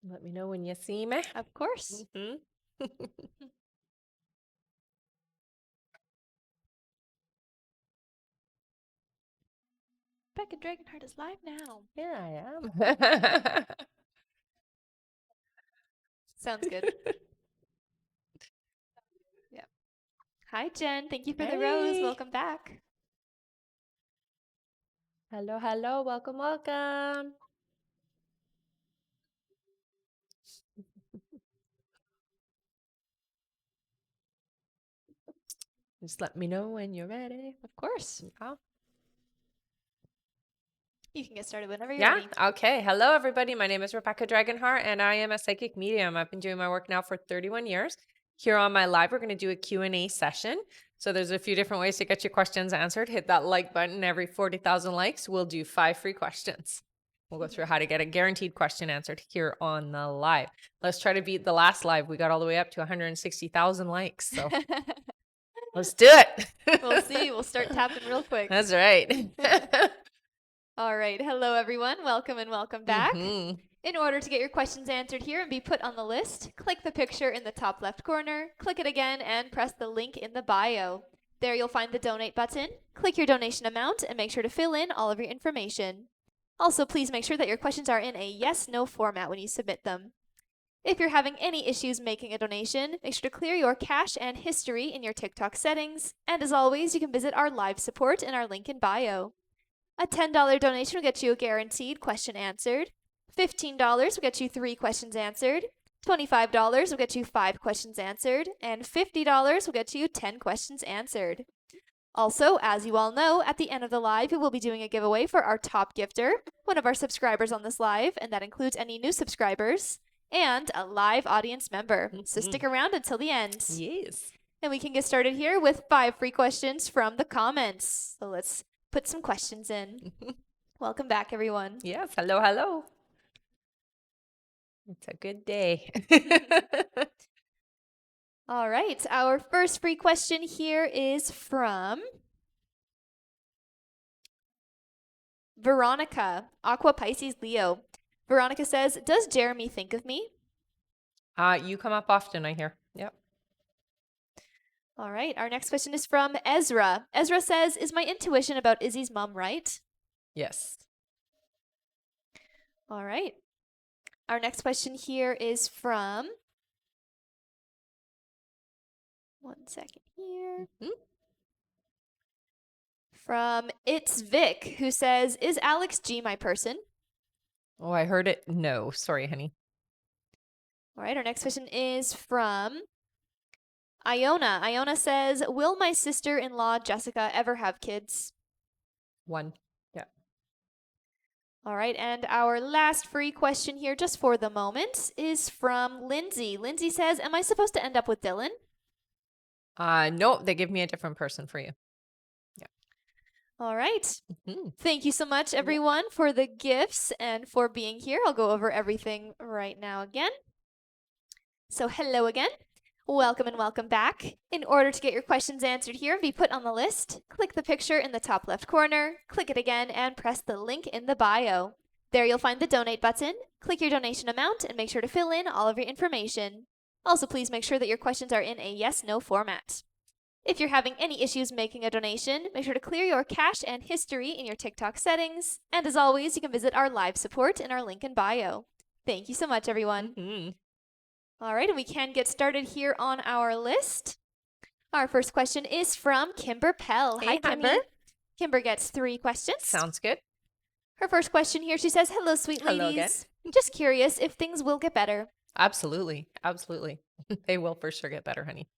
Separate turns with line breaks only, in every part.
Let me know when you see me.
Of course.
Mhm.
Becca Dragonheart is live now.
Here I am.
Sounds good. Yeah. Hi, Jen. Thank you for the rose.
Hey.
Welcome back.
Hello, hello. Welcome, welcome. Just let me know when you're ready.
Of course.
Yeah.
You can get started whenever you're
Yeah?
ready.
Okay. Hello, everybody. My name is Rebecca Dragonheart, and I am a psychic medium. I've been doing my work now for 31 years. Here on my live, we're going to do a Q&A session. So there's a few different ways to get your questions answered. Hit that like button. Every 40,000 likes, we'll do 5 free questions. We'll go through how to get a guaranteed question answered here on the live. Let's try to beat the last live. We got all the way up to 160,000 likes. So let's do it.
We'll see. We'll start tapping real quick.
That's right.
All right. Hello, everyone. Welcome and welcome back.
Mhm.
In order to get your questions answered here and be put on the list, click the picture in the top left corner, click it again, and press the link in the bio. There you'll find the donate button. Click your donation amount and make sure to fill in all of your information. Also, please make sure that your questions are in a yes/no format when you submit them. If you're having any issues making a donation, make sure to clear your cache and history in your TikTok settings. And as always, you can visit our live support in our link in bio. A $10 donation will get you a guaranteed question answered. $15 will get you 3 questions answered. $25 will get you 5 questions answered. And $50 will get you 10 questions answered. Also, as you all know, at the end of the live, we will be doing a giveaway for our top gifter, one of our subscribers on this live, and that includes any new subscribers, and a live audience member. So stick around until the end.
Yes.
And we can get started here with 5 free questions from the comments. So let's put some questions in. Welcome back, everyone.
Yes. Hello, hello. It's a good day.
All right, our first free question here is from Veronica, Aqua Pisces Leo. Veronica says, does Jeremy think of me?
You come up often, I hear. Yep.
All right, our next question is from Ezra. Ezra says, is my intuition about Izzy's mom right?
Yes.
All right. Our next question here is from, one second here, from It's Vic, who says, is Alex G my person?
Oh, I heard it. No. Sorry, honey.
All right, our next question is from Iona. Iona says, will my sister-in-law Jessica ever have kids?
1. Yeah.
All right, and our last free question here, just for the moment, is from Lindsay. Lindsay says, am I supposed to end up with Dylan?
No, they give me a different person for you.
All right.
Mhm.
Thank you so much, everyone, for the gifts and for being here. I'll go over everything right now again. So hello again. Welcome and welcome back. In order to get your questions answered here and be put on the list, click the picture in the top left corner, click it again, and press the link in the bio. There you'll find the donate button. Click your donation amount and make sure to fill in all of your information. Also, please make sure that your questions are in a yes/no format. If you're having any issues making a donation, make sure to clear your cache and history in your TikTok settings. And as always, you can visit our live support in our link in bio. Thank you so much, everyone.
Mhm.
All right, and we can get started here on our list. Our first question is from Kimber Pell.
Hey,
Hi, Kimber.
honey.
Kimber gets 3 questions.
Sounds good.
Her first question here, she says, hello, sweet
Hello again.
ladies. Just curious if things will get better.
Absolutely. Absolutely. They will for sure get better, honey.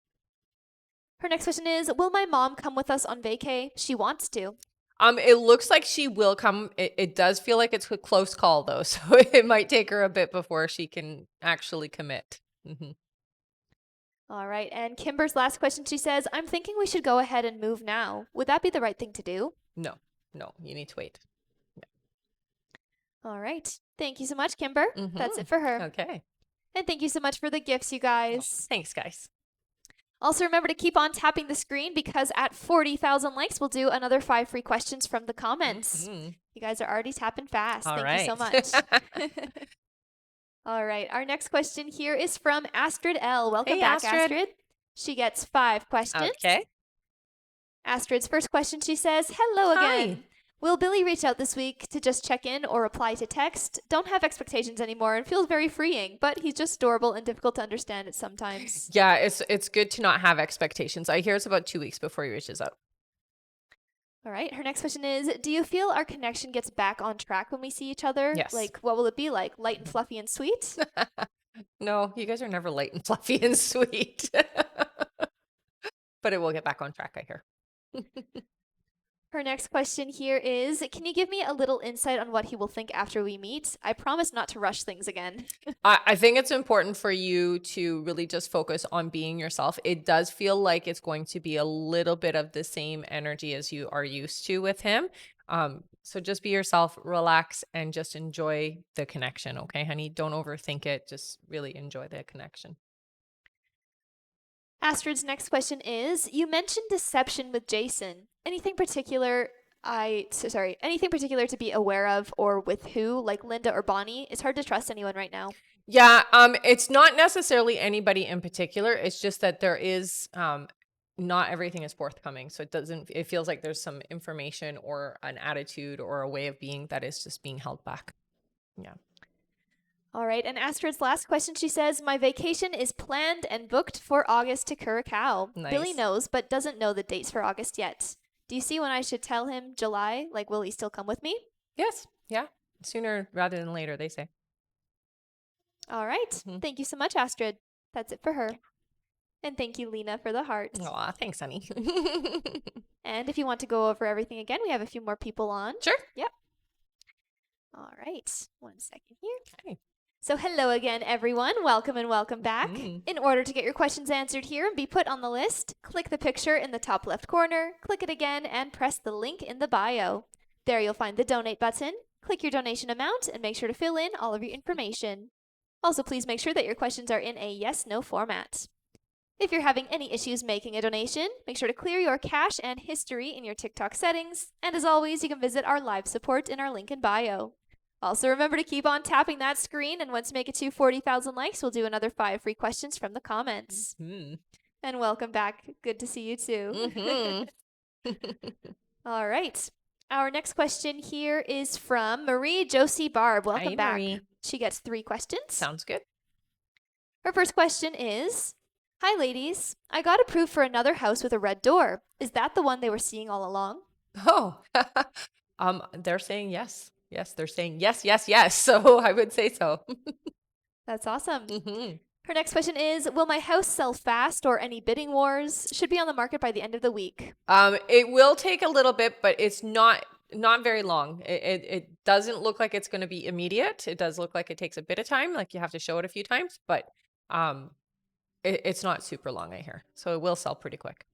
Her next question is, will my mom come with us on vacay? She wants to.
It looks like she will come. It does feel like it's a close call though, so it might take her a bit before she can actually commit. Mhm.
All right, and Kimber's last question, she says, I'm thinking we should go ahead and move now. Would that be the right thing to do?
No, you need to wait.
All right. Thank you so much, Kimber. That's
Mhm.
it for her.
Okay.
And thank you so much for the gifts, you
Oh,
guys.
thanks, guys.
Also, remember to keep on tapping the screen because at 40,000 likes, we'll do another 5 free questions from the comments.
Mhm.
You guys are already tapping fast.
All
Thank you so
right.
much. All right. Our next question here is from Astrid L. Welcome
Hey,
back,
Astrid.
Astrid. She gets 5 questions.
Okay.
Astrid's first question, she says, hello again.
Hi.
Will Billy reach out this week to just check in or reply to text? Don't have expectations anymore and feels very freeing, but he's just adorable and difficult to understand at sometimes.
Yeah, it's good to not have expectations. I hear it's about 2 weeks before he reaches out.
All right. Her next question is, do you feel our connection gets back on track when we see each other?
Yes.
Like, what will it be like? Light and fluffy and sweet?
No, you guys are never light and fluffy and sweet. But it will get back on track, I hear.
Her next question here is, can you give me a little insight on what he will think after we meet? I promise not to rush things again.
I think it's important for you to really just focus on being yourself. It does feel like it's going to be a little bit of the same energy as you are used to with him. So just be yourself, relax, and just enjoy the connection. Okay, honey? Don't overthink it. Just really enjoy the connection.
Astrid's next question is, you mentioned deception with Jason. Anything particular anything particular to be aware of or with who, like Linda or Bonnie? It's hard to trust anyone right now.
Yeah, it's not necessarily anybody in particular. It's just that there is not everything is forthcoming. So it feels like there's some information or an attitude or a way of being that is just being held back. Yeah.
All right, and Astrid's last question, she says, my vacation is planned and booked for August to Curacao.
Nice.
Billy knows, but doesn't know the dates for August yet. Do you see when I should tell him July? Like, will he still come with me?
Yes. Yeah. Sooner rather than later, they say.
All right.
Mhm.
Thank you so much, Astrid. That's it for her. And thank you, Lena, for the heart.
Aw, thanks, honey.
And if you want to go over everything again, we have a few more people on.
Sure.
Yep. All right. 1 second here.
Okay.
So hello again, everyone. Welcome and welcome back.
Mhm.
In order to get your questions answered here and be put on the list, click the picture in the top left corner, click it again, and press the link in the bio. There you'll find the donate button. Click your donation amount and make sure to fill in all of your information. Also, please make sure that your questions are in a yes/no format. If you're having any issues making a donation, make sure to clear your cache and history in your TikTok settings. And as always, you can visit our live support in our link in bio. Also, remember to keep on tapping that screen, and once we make it to 40,000 likes, we'll do another 5 free questions from the comments.
Mhm.
And welcome back. Good to see you too.
Mhm.
All right. Our next question here is from Marie Josie Barb. Welcome
Hi,
back.
Marie.
She gets 3 questions.
Sounds good.
Her first question is, hi, ladies. I got approved for another house with a red door. Is that the one they were seeing all along?
Oh, they're saying yes. Yes, they're saying yes, yes, yes. So I would say so.
That's awesome.
Mhm.
Her next question is, will my house sell fast or any bidding wars? Should be on the market by the end of the week.
It will take a little bit, but it's not very long. It doesn't look like it's going to be immediate. It does look like it takes a bit of time, like you have to show it a few times, but it's not super long, I hear. So it will sell pretty quick.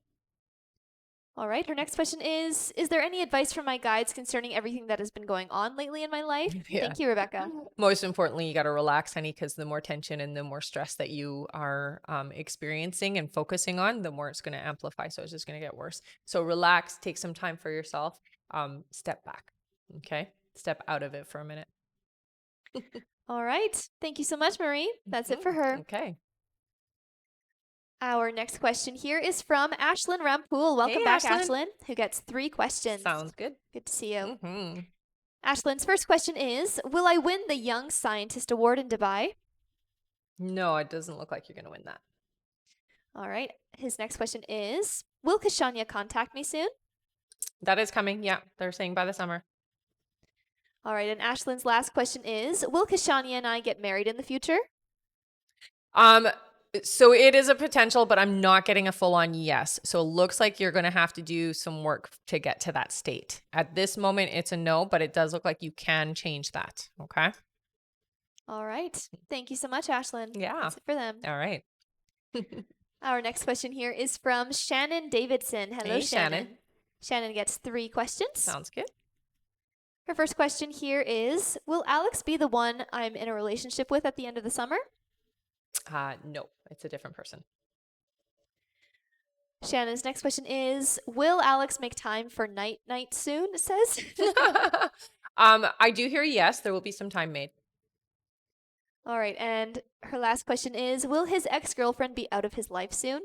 All right. Her next question is there any advice from my guides concerning everything that has been going on lately in my life?
Yeah.
Thank you, Rebecca.
Most importantly, you got to relax, honey, because the more tension and the more stress that you are experiencing and focusing on, the more it's going to amplify. So it's just going to get worse. So relax, take some time for yourself, step back. Okay. Step out of it for a minute.
All right. Thank you so much, Marie. That's it for her.
Okay.
Our next question here is from Ashlyn Rampool. Welcome
Hey,
back,
Ashlyn.
Ashlyn, who gets 3 questions.
Sounds good.
Good to see you.
Mm-hmm.
Ashlyn's first question is, will I win the Young Scientist Award in Dubai?
No, it doesn't look like you're going to win that.
All right. His next question is, will Kashania contact me soon?
That is coming. Yeah. They're saying by the summer.
All right. And Ashlyn's last question is, will Kashania and I get married in the future?
So it is a potential, but I'm not getting a full on yes. So it looks like you're going to have to do some work to get to that state. At this moment, it's a no, but it does look like you can change that. Okay.
All right. Thank you so much, Ashlyn.
Yeah.
That's it for them.
All right.
Our next question here is from Shannon Davidson. Hello,
Hey,
Shannon.
Shannon.
Shannon gets 3 questions.
Sounds good.
Her first question here is, will Alex be the one I'm in a relationship with at the end of the summer?
No, it's a different person.
Shannon's next question is, will Alex make time for night soon, it says?
I do hear yes, there will be some time made.
All right. And her last question is, will his ex-girlfriend be out of his life soon?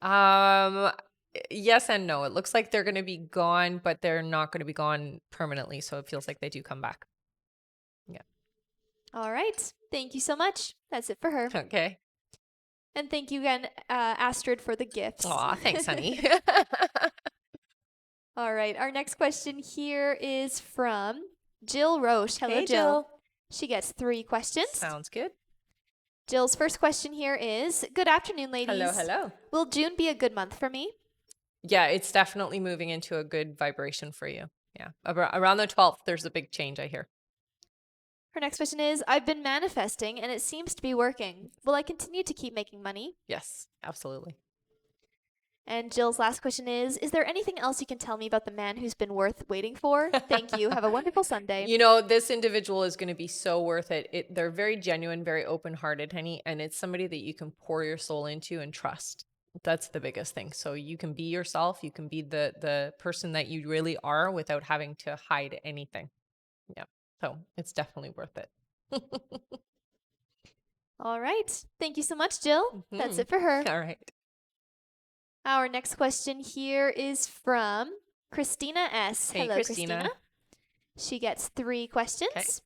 Um, yes and no. It looks like they're going to be gone, but they're not going to be gone permanently. So it feels like they do come back. Yeah.
All right. Thank you so much. That's it for her.
Okay.
And thank you again, Astrid, for the gifts.
Aw, thanks, honey.
All right. Our next question here is from Jill Roche. Hello,
Hey,
Jill.
Jill.
She gets 3 questions.
Sounds good.
Jill's first question here is, good afternoon, ladies.
Hello, hello.
Will June be a good month for me?
Yeah, it's definitely moving into a good vibration for you. Yeah. Around the 12th, there's a big change, I hear.
Her next question is, I've been manifesting and it seems to be working. Will I continue to keep making money?
Yes, absolutely.
And Jill's last question is there anything else you can tell me about the man who's been worth waiting for? Thank you. Have a wonderful Sunday.
You know, this individual is going to be so worth it. They're very genuine, very open-hearted, honey, and it's somebody that you can pour your soul into and trust. That's the biggest thing. So you can be yourself. You can be the person that you really are without having to hide anything. Yeah. So it's definitely worth it.
All right. Thank you so much, Jill. That's
Mhm.
it for her.
All right.
Our next question here is from Christina S.
Hey,
Hello,
Christina.
She gets 3 questions.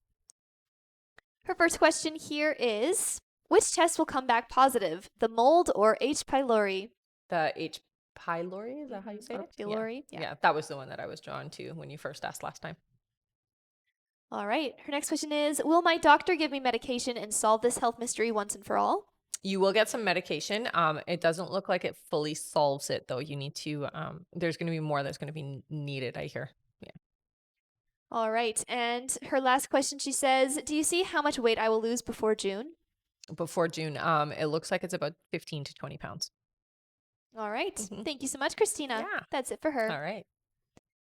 Her first question here is, which test will come back positive, the mold or H. pylori?
The H. pylori, is that how you say
Or
it?
pylori,
Yeah.
yeah.
Yeah, that was the one that I was drawn to when you first asked last time.
All right. Her next question is, will my doctor give me medication and solve this health mystery once and for all?
You will get some medication. It doesn't look like it fully solves it, though. You need to, there's going to be more that's going to be needed, I hear. Yeah.
All right. And her last question, she says, do you see how much weight I will lose before June?
Before June, it looks like it's about 15 to 20 pounds.
All right.
Mhm.
Thank you so much, Christina.
Yeah.
That's it for her.
All right.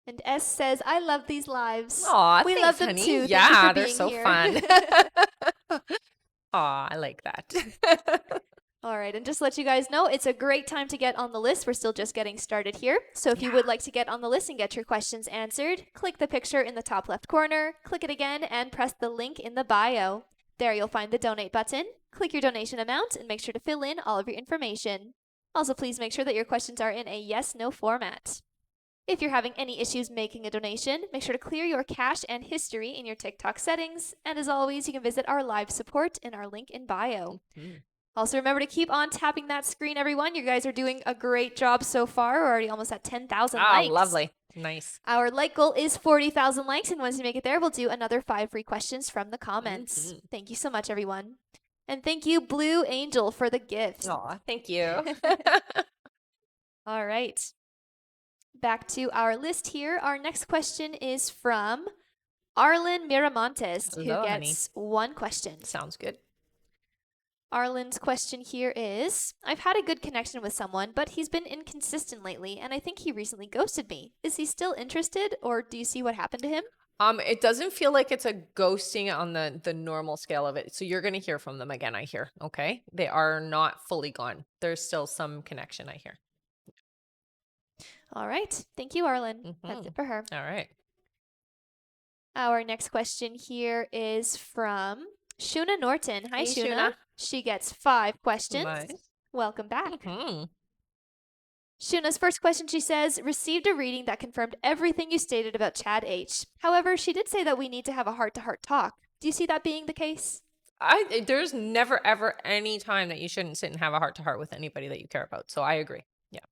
And S says, I love these lives.
Aw,
We
thanks,
love them
honey.
too. Thank you
Yeah,
for
they're
being
so
here.
fun. Aw, I like that.
All right, and just to let you guys know, it's a great time to get on the list. We're still just getting started here. So if you would like to get on the list and get your questions answered, click the picture in the top left corner, click it again, and press the link in the bio. There you'll find the donate button. Click your donation amount and make sure to fill in all of your information. Also, please make sure that your questions are in a yes/no format. If you're having any issues making a donation, make sure to clear your cache and history in your TikTok settings. And as always, you can visit our live support in our link in bio. Also, remember to keep on tapping that screen, everyone. You guys are doing a great job so far. We're already almost at 10,000 likes.
Lovely. Nice.
Our like goal is 40,000 likes, and once you make it there, we'll do another 5 free questions from the comments. Thank you so much, everyone. And thank you, Blue Angel, for the gift.
Aw, thank you.
All right. Back to our list here. Our next question is from Arlen Miramontes,
Hello,
who
honey.
gets 1 question.
Sounds good.
Arlen's question here is, I've had a good connection with someone, but he's been inconsistent lately, and I think he recently ghosted me. Is he still interested, or do you see what happened to him?
It doesn't feel like it's a ghosting on the normal scale of it. So you're going to hear from them again, I hear. Okay? They are not fully gone. There's still some connection, I hear.
All right. Thank you, Arlen. That's it for her.
All right.
Our next question here is from Shuna Norton. Hi,
Hey,
Shuna.
Shuna.
She gets 5 questions.
Nice.
Welcome back.
Mhm.
Shuna's first question, she says, received a reading that confirmed everything you stated about Chad H. However, she did say that we need to have a heart-to-heart talk. Do you see that being the case?
There's never ever any time that you shouldn't sit and have a heart to heart with anybody that you care about. So I agree. Yeah.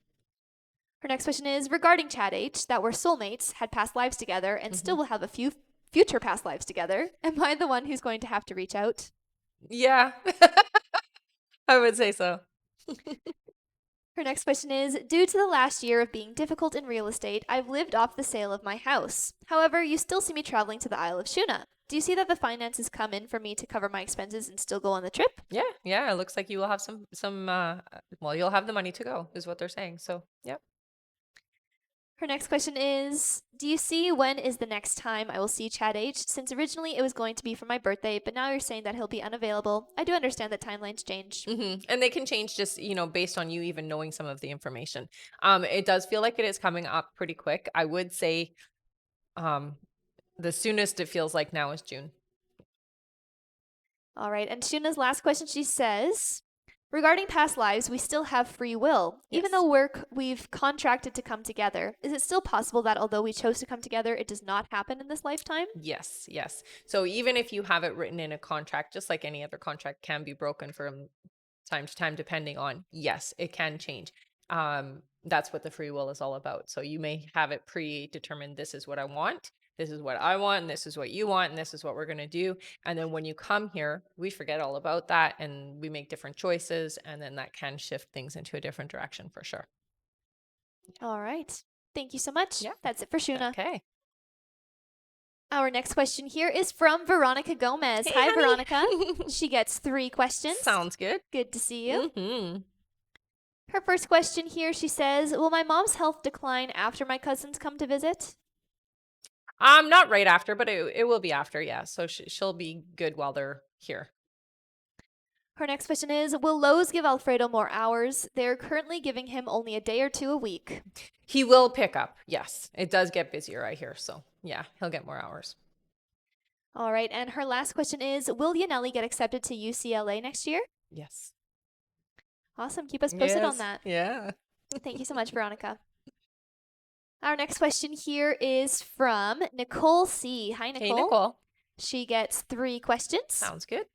Her next question is, regarding Chad H, that we're soulmates, had past lives together, and still
Mm-hmm.
will have a few future past lives together. Am I the one who's going to have to reach out?
Yeah. I would say so.
Her next question is, due to the last year of being difficult in real estate, I've lived off the sale of my house. However, you still see me traveling to the Isle of Shuna. Do you see that the finances come in for me to cover my expenses and still go on the trip?
Yeah. It looks like you will have well, you'll have the money to go, is what they're saying. So, yeah.
Her next question is, do you see when is the next time I will see Chad H? Since originally it was going to be for my birthday, but now you're saying that he'll be unavailable. I do understand that timelines change.
And they can change just, based on you even knowing some of the information. It does feel like it is coming up pretty quick. I would say the soonest it feels like now is June.
All right. And Shuna's last question, she says, regarding past lives, we still have free will. Even
Yes.
though we've contracted to come together, is it still possible that although we chose to come together, it does not happen in this lifetime?
Yes, yes. So even if you have it written in a contract, just like any other contract can be broken from time to time, depending on, yes, it can change. That's what the free will is all about. So you may have it predetermined. This is what I want. This is what I want. And this is what you want. And this is what we're going to do. And then when you come here, we forget all about that and we make different choices. And then that can shift things into a different direction for sure.
All right. Thank you so much.
Yeah.
That's it for Shuna.
Okay.
Our next question here is from Veronica Gomez.
Hey,
Hi,
honey.
Veronica. She gets 3 questions.
Sounds good.
Good to see you.
Mm-hmm.
Her first question here, she says, will my mom's health decline after my cousins come to visit?
Not right after, but it will be after, yeah. So she'll be good while they're here.
Her next question is, will Lowe's give Alfredo more hours? They're currently giving him only a day or 2 a week.
He will pick up, yes. It does get busier, I hear. So yeah, he'll get more hours.
All right, and her last question is, will Yaneli get accepted to UCLA next year?
Yes.
Awesome. Keep us posted on that.
Yeah.
Thank you so much, Veronica. Our next question here is from Nicole C. Hi, Nicole.
Hey, Nicole.
She gets 3 questions.
Sounds good.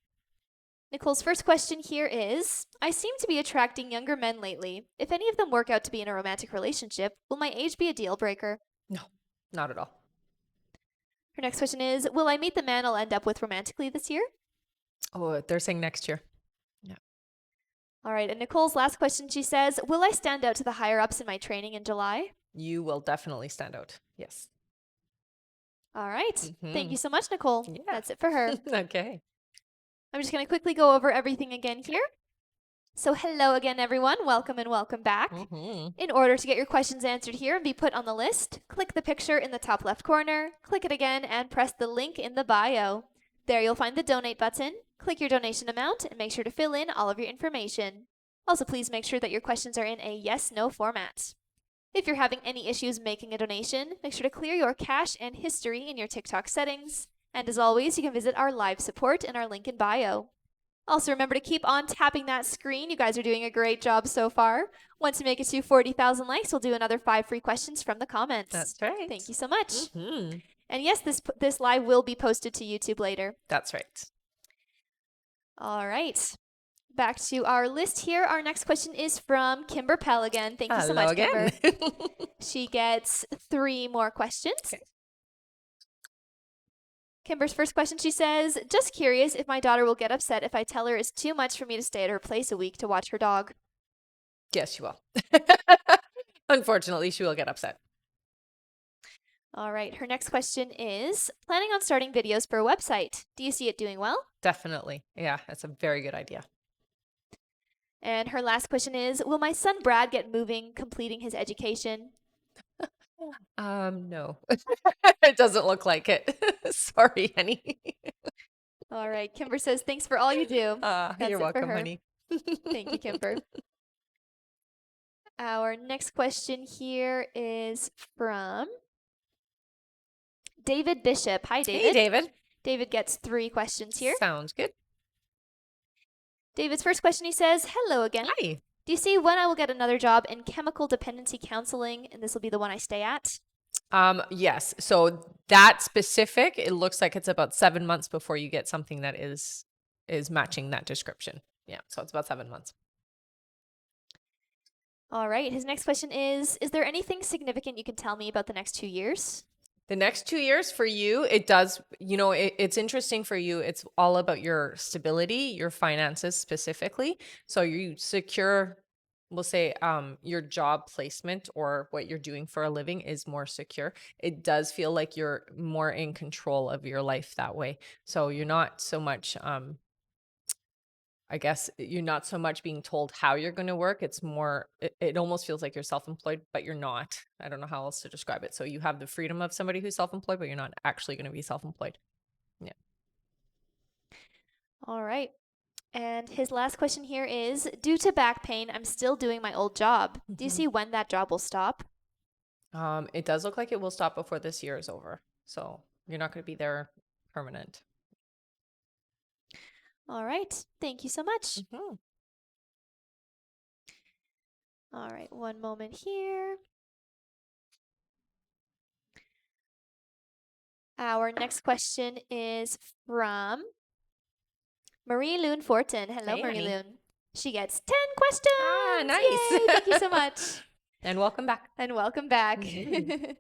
Nicole's first question here is, I seem to be attracting younger men lately. If any of them work out to be in a romantic relationship, will my age be a deal breaker?
No, not at all.
Her next question is, will I meet the man I'll end up with romantically this year?
Oh, they're saying next year.
All right, and Nicole's last question, she says, will I stand out to the higher-ups in my training in July?
You will definitely stand out. Yes.
All right. Thank
Mhm.
you so much, Nicole.
Yeah.
That's it for her.
Okay.
I'm just going to quickly go over everything again here. So hello again, everyone. Welcome and welcome back.
Mhm.
In order to get your questions answered here and be put on the list, click the picture in the top left corner, click it again, and press the link in the bio. There you'll find the donate button. Click your donation amount and make sure to fill in all of your information. Also, please make sure that your questions are in a yes/no format. If you're having any issues making a donation, make sure to clear your cache and history in your TikTok settings. And as always, you can visit our live support in our link in bio. Also, remember to keep on tapping that screen. You guys are doing a great job so far. Once we make it to 40,000 likes, we'll do another 5 free questions from the comments.
That's right.
Thank you so much.
Mhm.
And yes, this live will be posted to YouTube later.
That's right.
All right. Back to our list here. Our next question is from Kimber Pell again. Thank you so
Hello
much,
again.
Kimber. She gets 3 more questions.
Okay.
Kimber's first question, she says, just curious if my daughter will get upset if I tell her it's too much for me to stay at her place a week to watch her dog.
Yes, she will. Unfortunately, she will get upset.
All right. Her next question is, planning on starting videos for a website. Do you see it doing well?
Definitely. Yeah, that's a very good idea.
And her last question is, will my son Brad get moving, completing his education?
No. It doesn't look like it. Sorry, honey.
All right. Kimber says, thanks for all you do. That's
You're
it for
welcome,
her.
honey.
Thank you, Kimber. Our next question here is from David Bishop. Hi, David.
Hey, David.
David gets 3 questions here.
Sounds good.
David's first question, he says, hello again.
Hi.
Do you see when I will get another job in chemical dependency counseling? And this will be the one I stay at.
Yes. So that specific, it looks like it's about 7 months before you get something that is matching that description. Yeah. So it's about 7 months.
All right. His next question is there anything significant you can tell me about the next 2 years?
The next 2 years for you, it does, it's interesting for you. It's all about your stability, your finances specifically. So you secure, we'll say, your job placement or what you're doing for a living is more secure. It does feel like you're more in control of your life that way. So you're not so much, I guess you're not so much being told how you're going to work. It's more, it almost feels like you're self-employed, but you're not. I don't know how else to describe it. So you have the freedom of somebody who's self-employed, but you're not actually going to be self-employed. Yeah.
All right. And his last question here is, due to back pain, I'm still doing my old job. Do you
Mhm.
see when that job will stop?
It does look like it will stop before this year is over. So you're not going to be there permanent.
All right. Thank you so much.
Mhm.
All right. One moment here. Our next question is from Marie Loon Fortin. Hello,
Hey,
Marie
honey.
Loon. She gets 10 questions.
Nice.
Yay! Thank you so much.
And welcome back.
And welcome back.
Mhm.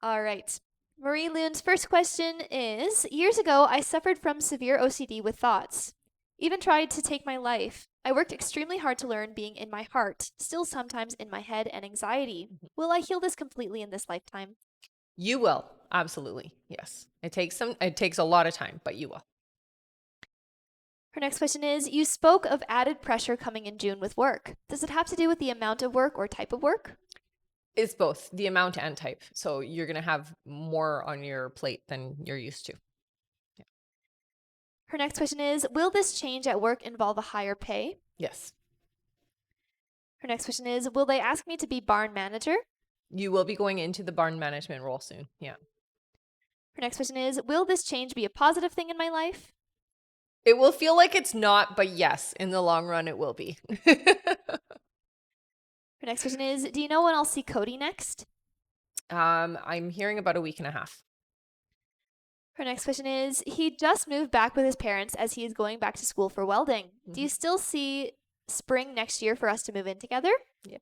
All right. Marie Loon's first question is years ago, I suffered from severe OCD with thoughts. Even tried to take my life. I worked extremely hard to learn being in my heart, still sometimes in my head and anxiety. Will I heal this completely in this lifetime?
You will. Absolutely. Yes. It takes a lot of time, but you will.
Her next question is you spoke of added pressure coming in June with work. Does it have to do with the amount of work or type of work?
It's both the amount and type. So you're going to have more on your plate than you're used to.
Her next question is will this change at work involve a higher pay?
Yes.
Her next question is will they ask me to be barn manager?
You will be going into the barn management role soon. Yeah.
Her next question is will this change be a positive thing in my life?
It will feel like it's not, but yes, in the long run, it will be.
Her next question is do you know when I'll see Cody next?
I'm hearing about a week and a half.
Her next question is he just moved back with his parents as he is going back to school for welding. Do you still see spring next year for us to move in together?
Yep.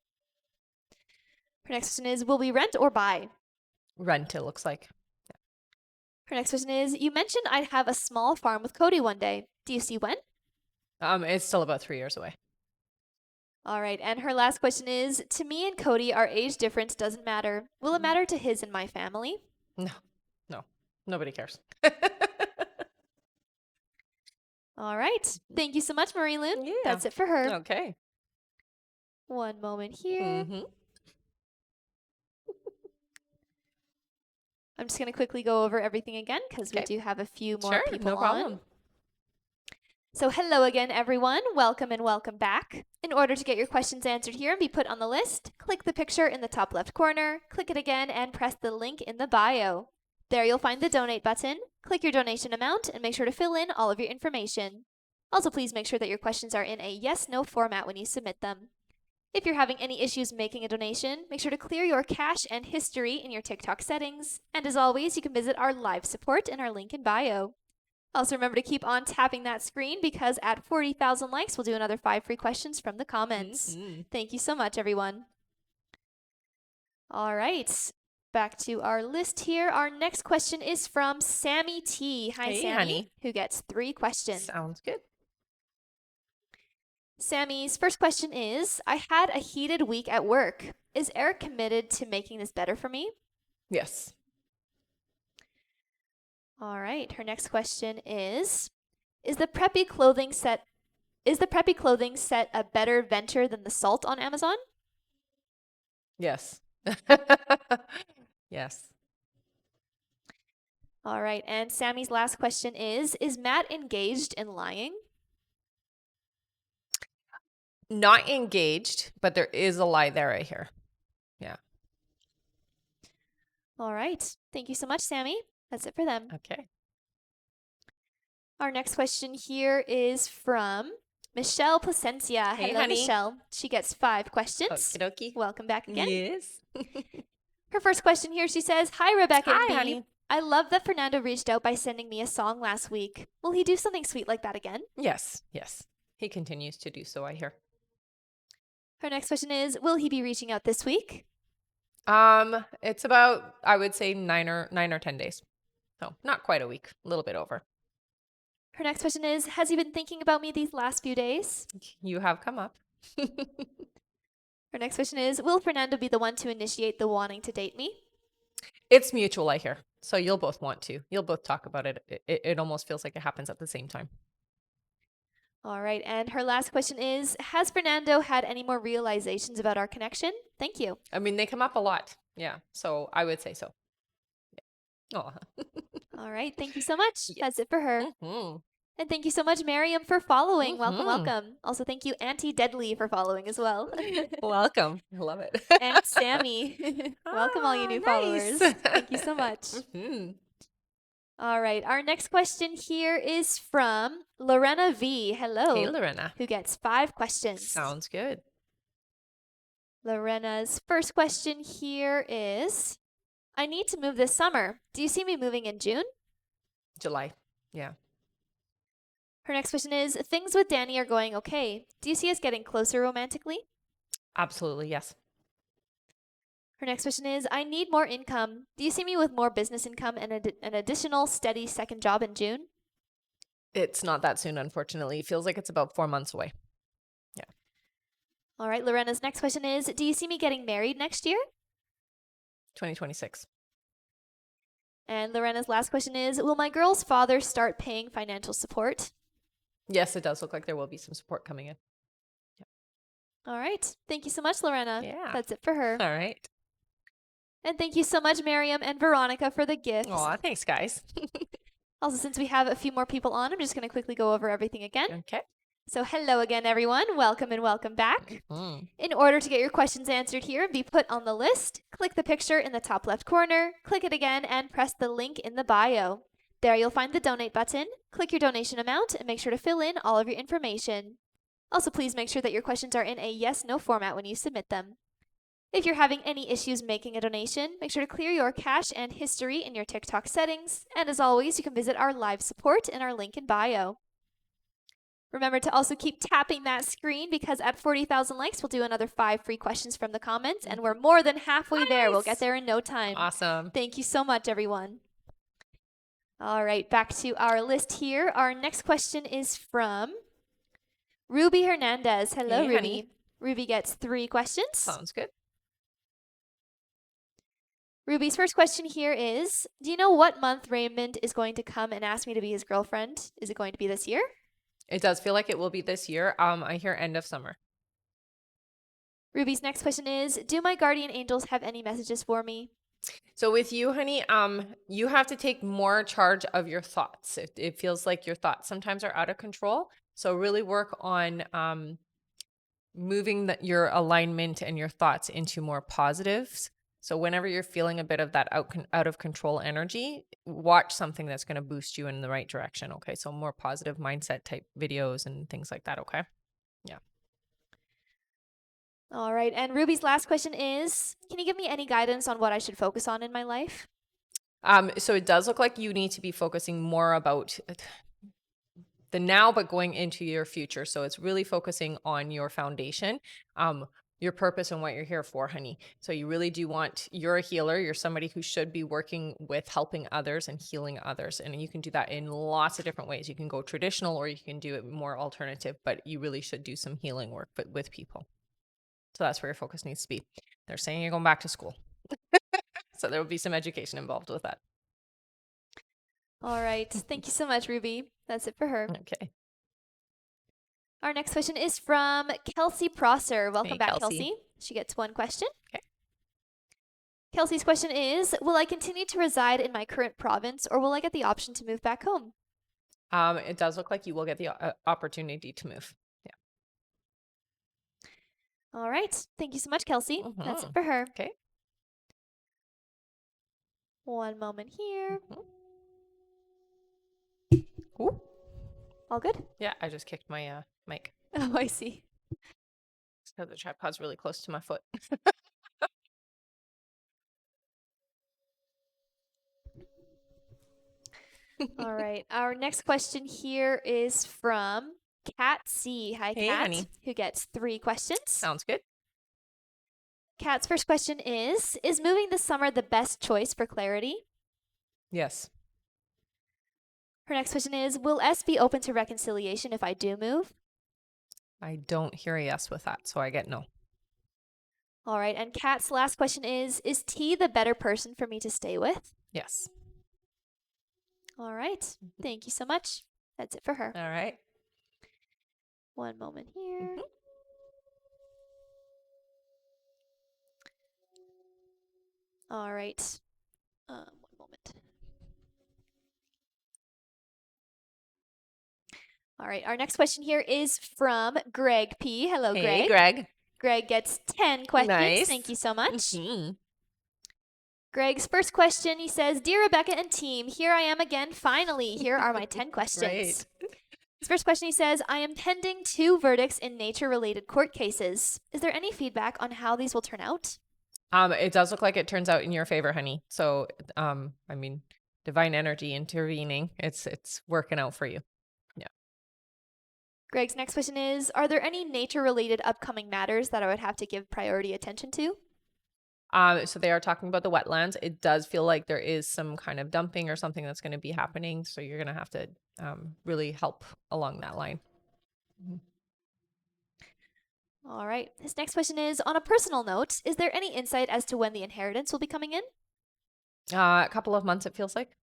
Her next question is will we rent or buy?
Rent, it looks like.
Her next question is you mentioned I'd have a small farm with Cody one day. Do you see when?
It's still about 3 years away.
All right. And her last question is to me and Cody, our age difference doesn't matter. Will it matter to his and my family?
No, no, nobody cares.
All right. Thank you so much, Marie Loon.
Yeah.
That's it for her.
Okay.
One moment here.
Mm-hmm.
I'm just going to quickly go over everything again because we
Okay.
do have a few more
Sure,
people
no
on.
problem.
So, hello again, everyone. Welcome and welcome back. In order to get your questions answered here and be put on the list, click the picture in the top left corner, click it again, and press the link in the bio. There you'll find the donate button. Click your donation amount and make sure to fill in all of your information. Also, please make sure that your questions are in a yes/no format when you submit them. If you're having any issues making a donation, make sure to clear your cache and history in your TikTok settings. And as always, you can visit our live support in our link in bio. Also, remember to keep on tapping that screen because at 40,000 likes, we'll do another 5 free questions from the comments.
Mm-hmm.
Thank you so much, everyone. All right, back to our list here. Our next question is from Sammy T. Hi,
Hey,
Sammy,
honey.
who gets 3 questions.
Sounds good.
Sammy's first question is I had a heated week at work. Is Eric committed to making this better for me?
Yes.
All right. Her next question is the preppy clothing set a better venture than the salt on Amazon?
Yes. Yes.
All right. And Sammy's last question is Matt engaged in lying?
Not engaged, but there is a lie there, I hear. Yeah.
All right. Thank you so much, Sammy. That's it for them.
Okay.
Our next question here is from Michelle Placencia.
Hey,
Hello,
honey.
Michelle. She gets 5 questions.
Okie dokie.
Welcome back again.
Yes.
Her first question here, she says, Hi, Rebecca and
Hi,
B.
honey.
I love that Fernando reached out by sending me a song last week. Will he do something sweet like that again?
Yes. Yes. He continues to do so, I hear.
Her next question is, will he be reaching out this week?
It's about, I would say 9 or 10 days. So not quite a week, a little bit over.
Her next question is, has he been thinking about me these last few days?
You have come up.
Her next question is, will Fernando be the one to initiate the wanting to date me?
It's mutual, I hear. So you'll both want to. You'll both talk about it. It almost feels like it happens at the same time.
All right. And her last question is, has Fernando had any more realizations about our connection? Thank you.
I mean, they come up a lot. Yeah. So I would say so. Yeah. Oh.
All right. Thank you so much.
Yes.
That's it for her.
Mm-hmm.
And thank you so much, Miriam, for following. Welcome,
Mhm.
welcome. Also, thank you, Auntie Deadly, for following as well.
Welcome. I love it.
And Sammy. Welcome, all you new
nice.
followers. Thank you so much.
Mhm.
All right. Our next question here is from Lorena V. Hello.
Hey, Lorena.
Who gets 5 questions.
Sounds good.
Lorena's first question here is, I need to move this summer. Do you see me moving in June?
July. Yeah.
Her next question is, things with Danny are going okay. Do you see us getting closer romantically?
Absolutely. Yes.
Her next question is, I need more income. Do you see me with more business income and an additional steady second job in June?
It's not that soon, unfortunately. It feels like it's about 4 months away.
All right. Lorena's next question is, do you see me getting married next year?
2026.
And Lorena's last question is, will my girl's father start paying financial support?
Yes, it does look like there will be some support coming in.
All right. Thank you so much, Lorena.
Yeah.
That's it for her.
All right.
And thank you so much, Miriam and Veronica, for the gifts.
Aw, thanks, guys.
Also, since we have a few more people on, I'm just going to quickly go over everything again.
Okay.
So hello again, everyone. Welcome and welcome back.
Mm.
In order to get your questions answered here and be put on the list, click the picture in the top left corner, click it again, and press the link in the bio. There you'll find the donate button. Click your donation amount and make sure to fill in all of your information. Also, please make sure that your questions are in a yes/no format when you submit them. If you're having any issues making a donation, make sure to clear your cache and history in your TikTok settings. And as always, you can visit our live support in our link in bio. Remember to also keep tapping that screen because at 40,000 likes, we'll do another 5 free questions from the comments, and we're more than halfway there. We'll get there in no time.
Awesome.
Thank you so much, everyone. All right, back to our list here. Our next question is from Ruby Hernandez. Hello,
Hey,
Ruby.
honey.
Ruby gets 3 questions.
Sounds good.
Ruby's first question here is, do you know what month Raymond is going to come and ask me to be his girlfriend? Is it going to be this year?
It does feel like it will be this year. I hear end of summer.
Ruby's next question is, do my guardian angels have any messages for me?
So with you, honey, you have to take more charge of your thoughts. It feels like your thoughts sometimes are out of control. So really work on moving your alignment and your thoughts into more positives. So whenever you're feeling a bit of that out of control energy, watch something that's going to boost you in the right direction. Okay. So more positive mindset type videos and things like that. Okay. Yeah.
All right. And Ruby's last question is, can you give me any guidance on what I should focus on in my life?
So it does look like you need to be focusing more about the now, but going into your future. So it's really focusing on your foundation, your purpose and what you're here for, honey. So you really do you're a healer. You're somebody who should be working with helping others and healing others. And you can do that in lots of different ways. You can go traditional or you can do it more alternative, but you really should do some healing work with people. So that's where your focus needs to be. They're saying you're going back to school. So there will be some education involved with that.
All right. Thank you so much, Ruby. That's it for her.
Okay.
Our next question is from Kelsey Prosser. Welcome
Hey,
back,
Kelsey.
Kelsey. She gets 1 question.
Okay.
Kelsey's question is, will I continue to reside in my current province or will I get the option to move back home?
It does look like you will get the opportunity to move. Yeah.
All right. Thank you so much, Kelsey. That's it
Mhm.
for her.
Okay.
1 moment here.
Ooh.
All good?
Yeah, I just kicked my mic
Oh, I see.
because the tripod's really close to my foot.
All right. Our next question here is from Kat C. Hi,
Hey,
Kat.
honey.
Who gets 3 questions.
Sounds good.
Kat's first question is moving this summer the best choice for clarity?
Yes.
Her next question is, will S be open to reconciliation if I do move?
I don't hear a yes with that, so I get no.
All right. And Kat's last question is T the better person for me to stay with?
Yes.
All right. Thank you so much. That's it for her.
All right.
1 moment here. All right. 1 moment. All right. Our next question here is from Greg P. Hello,
Hey,
Greg.
Greg.
Greg gets 10 questions.
Nice.
Thank you so much.
Mhm.
Greg's first question, he says, Dear Rebecca and team, here I am again, finally. Here are my 10 questions.
Right.
His first question, he says, I am pending 2 verdicts in nature-related court cases. Is there any feedback on how these will turn out?
It does look like it turns out in your favor, honey. So, I mean, divine energy intervening. It's working out for you. Yeah.
Greg's next question is, are there any nature-related upcoming matters that I would have to give priority attention to?
So they are talking about the wetlands. It does feel like there is some kind of dumping or something that's going to be happening. So you're going to have to really help along that line. Mhm.
All right. His next question is, on a personal note, is there any insight as to when the inheritance will be coming in?
A couple of months, it feels like.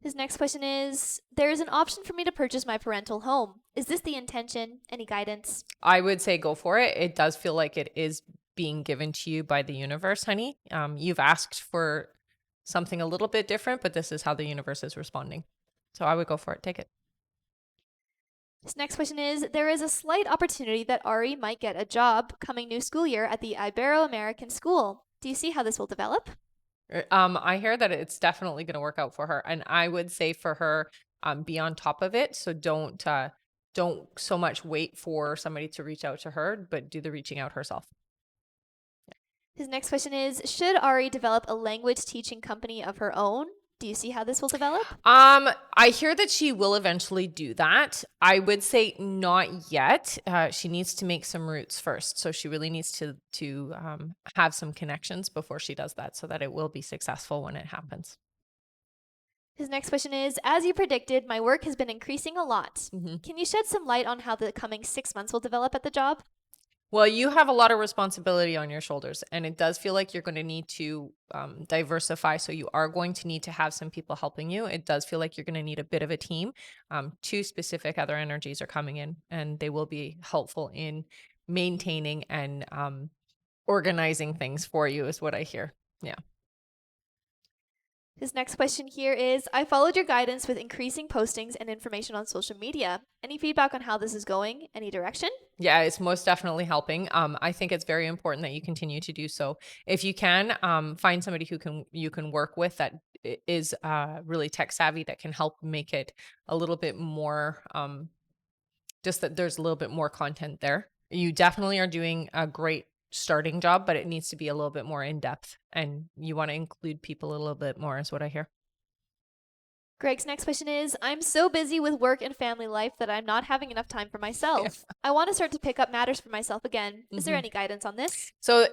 His next question is, there is an option for me to purchase my parental home. Is this the intention? Any guidance?
I would say go for it. It does feel like it is being given to you by the universe, honey. You've asked for something a little bit different, but this is how the universe is responding. So I would go for it. Take it.
His next question is, there is a slight opportunity that Ari might get a job coming new school year at the Ibero-American School. Do you see how this will develop?
I hear that it's definitely going to work out for her, and I would say for her, be on top of it. So don't so much wait for somebody to reach out to her, but do the reaching out herself.
His next question is, should Ari develop a language teaching company of her own? Do you see how this will develop?
I hear that she will eventually do that. I would say not yet. She needs to make some roots first, so she really needs to have some connections before she does that, so that it will be successful when it happens.
His next question is, as you predicted, my work has been increasing a lot.
Mhm.
Can you shed some light on how the coming 6 months will develop at the job?
Well, you have a lot of responsibility on your shoulders, and it does feel like you're going to need to diversify. So you are going to need to have some people helping you. It does feel like you're going to need a bit of a team. 2 specific other energies are coming in, and they will be helpful in maintaining and organizing things for you, is what I hear. Yeah.
His next question here is, I followed your guidance with increasing postings and information on social media. Any feedback on how this is going? Any direction?
Yeah, it's most definitely helping. I think it's very important that you continue to do so. If you can, find somebody who you can work with that is really tech savvy, that can help make it a little bit more, just that there's a little bit more content there. You definitely are doing a great starting job, but it needs to be a little bit more in depth, and you want to include people a little bit more, is what I hear.
Greg's next question is, I'm so busy with work and family life that I'm not having enough time for myself. I want to start to pick up matters for myself again. Is there
Mhm.
any guidance on this?
So,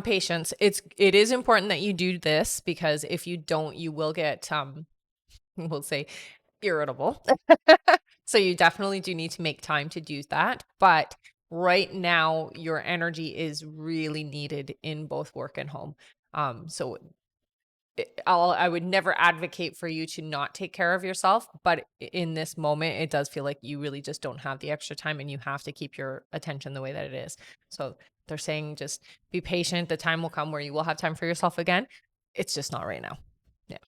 patience. It is important that you do this, because if you don't, you will get we'll say irritable. So you definitely do need to make time to do that. But right now, your energy is really needed in both work and home. So I would never advocate for you to not take care of yourself, but in this moment, it does feel like you really just don't have the extra time, and you have to keep your attention the way that it is. So they're saying just be patient. The time will come where you will have time for yourself again. It's just not right now. Yeah.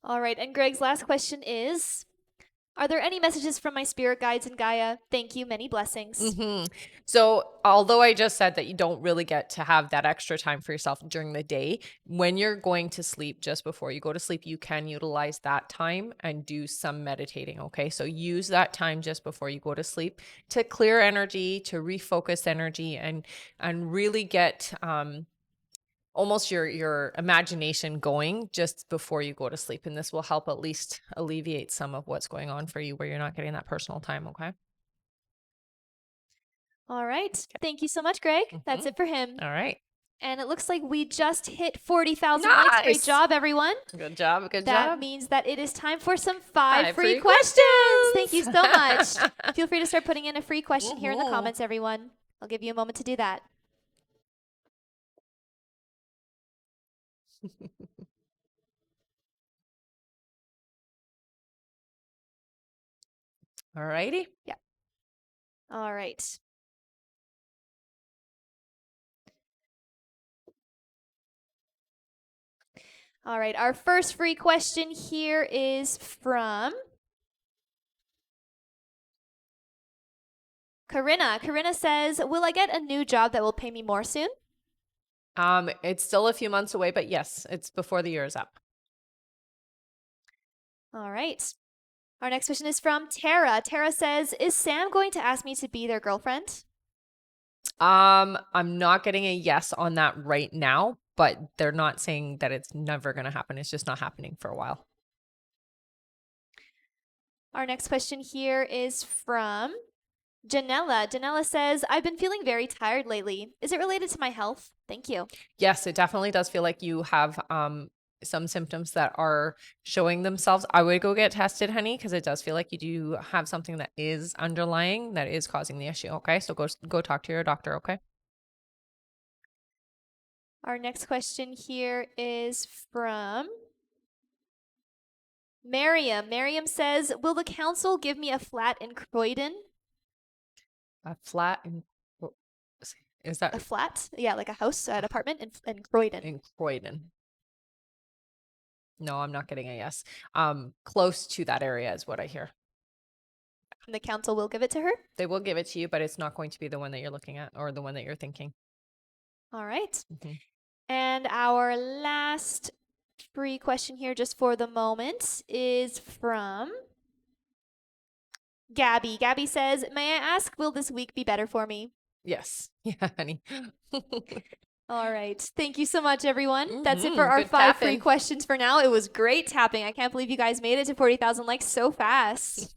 All right. And Greg's last question is, are there any messages from my spirit guides in Gaia? Thank you. Many blessings.
So, although I just said that you don't really get to have that extra time for yourself during the day, when you're going to sleep, just before you go to sleep, you can utilize that time and do some meditating. Okay. So, use that time just before you go to sleep to clear energy, to refocus energy, and really get, almost your imagination going just before you go to sleep. And this will help at least alleviate some of what's going on for you, where you're not getting that personal time. Okay.
All right. Thank you so much, Greg. That's
Mhm.
it for him.
All right.
And it looks like we just hit 40,000 likes. Great
Nice.
job, everyone.
Good job. Good
That
job.
means that it is time for some 5
5
free
free
questions. Thank
questions.
you so much. Feel free to start putting in a free question here in the
Mhm.
comments, everyone. I'll give you a moment to do that.
All righty.
All right. All right. Our first free question here is from Corinna. Corinna says, will I get a new job that will pay me more soon?
It's still a few months away, but yes, it's before the year is up.
All right. Our next question is from Tara. Tara says, "Is Sam going to ask me to be their girlfriend?"
I'm not getting a yes on that right now, but they're not saying that it's never going to happen. It's just not happening for a while.
Our next question here is from Janella. Janella says, "I've been feeling very tired lately. Is it related to my health? Thank you."
Yes, it definitely does feel like you have some symptoms that are showing themselves. I would go get tested, honey, because it does feel like you do have something that is underlying that is causing the issue. Okay, so go talk to your doctor. Okay.
Our next question here is from Miriam. Miriam says, "Will the council give me a flat in Croydon?"
A flat in is
A
that
flat? Yeah, like a house, an apartment in Croydon.
in Croydon? No, I'm not getting a yes. Close to that area is what I hear.
And the council will give it to her?
They will give it to you, but it's not going to be the one that you're looking at or the one that you're thinking.
All right.
Mhm.
And our last free question here, just for the moment, is from Gabby. Gabby says, "May I ask, will this week be better for me?"
Yes. Yeah, honey.
All right. Thank you so much, everyone. That's it for our
Good
5 free
tapping.
questions for now. It was great tapping. I can't believe you guys made it to 40,000 likes so fast.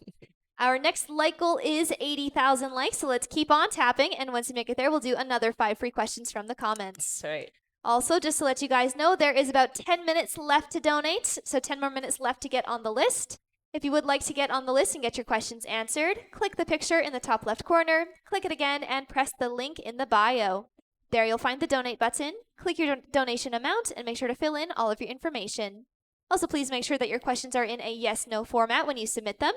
Our next like goal is 80,000 likes, so let's keep on tapping. And once we make it there, we'll do another 5 free questions from the comments.
That's right.
Also, just to let you guys know, there is about 10 minutes left to donate, so 10 more minutes left to get on the list. If you would like to get on the list and get your questions answered, click the picture in the top left corner, click it again, and press the link in the bio. There you'll find the donate button, click your donation amount, and make sure to fill in all of your information. Also, please make sure that your questions are in a yes-no format when you submit them.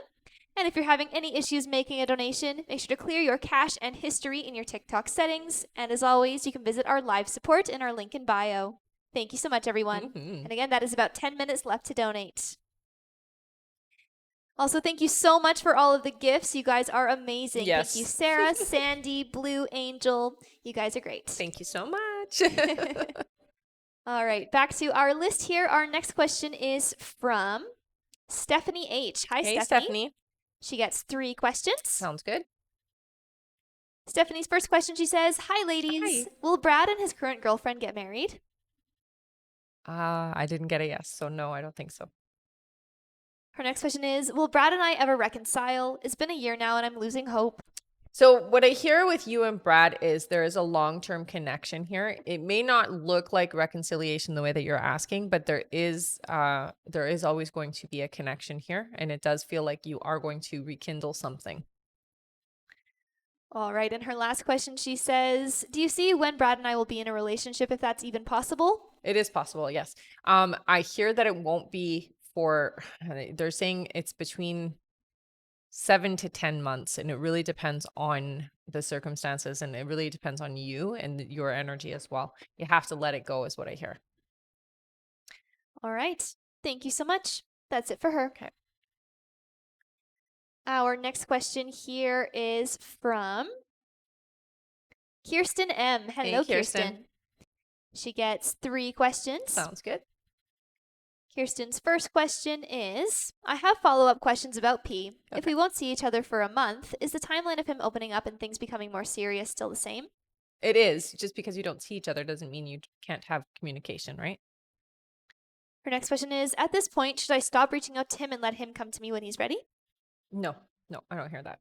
And if you're having any issues making a donation, make sure to clear your cache and history in your TikTok settings. And as always, you can visit our live support in our link in bio. Thank you so much, everyone.
Mhm.
And again, that is about 10 minutes left to donate. Also, thank you so much for all of the gifts. You guys are amazing.
Yes.
Thank you, Sarah, Sandy, Blue Angel. You guys are great.
Thank you so much.
All right, back to our list here. Our next question is from Stephanie H. Hi,
Hey,
Stephanie.
Stephanie.
She gets 3 questions.
Sounds good.
Stephanie's first question, she says, "Hi, ladies.
Hi.
Will Brad and his current girlfriend get married?"
I didn't get a yes, so no, I don't think so.
Her next question is, "Will Brad and I ever reconcile? It's been a year now and I'm losing hope."
So what I hear with you and Brad is there is a long-term connection here. It may not look like reconciliation the way that you're asking, but there is always going to be a connection here, and it does feel like you are going to rekindle something.
All right, and her last question, she says, "Do you see when Brad and I will be in a relationship, if that's even possible?"
It is possible, yes. I hear that it won't be for they're saying it's between 7 to 10 months, and it really depends on the circumstances, and it really depends on you and your energy as well. You have to let it go is what I hear.
All right, thank you so much. That's it for her.
Okay.
Our next question here is from Kirsten M. Hello,
Hey, Kirsten.
Kirsten. She gets 3 questions.
Sounds good.
Kirsten's first question is, "I have follow-up questions about P. If
Okay.
we won't see each other for a month, is the timeline of him opening up and things becoming more serious still the same?"
It is. Just because you don't see each other doesn't mean you can't have communication, right?
Her next question is, "At this point, should I stop reaching out to him and let him come to me when he's ready?"
No, I don't hear that.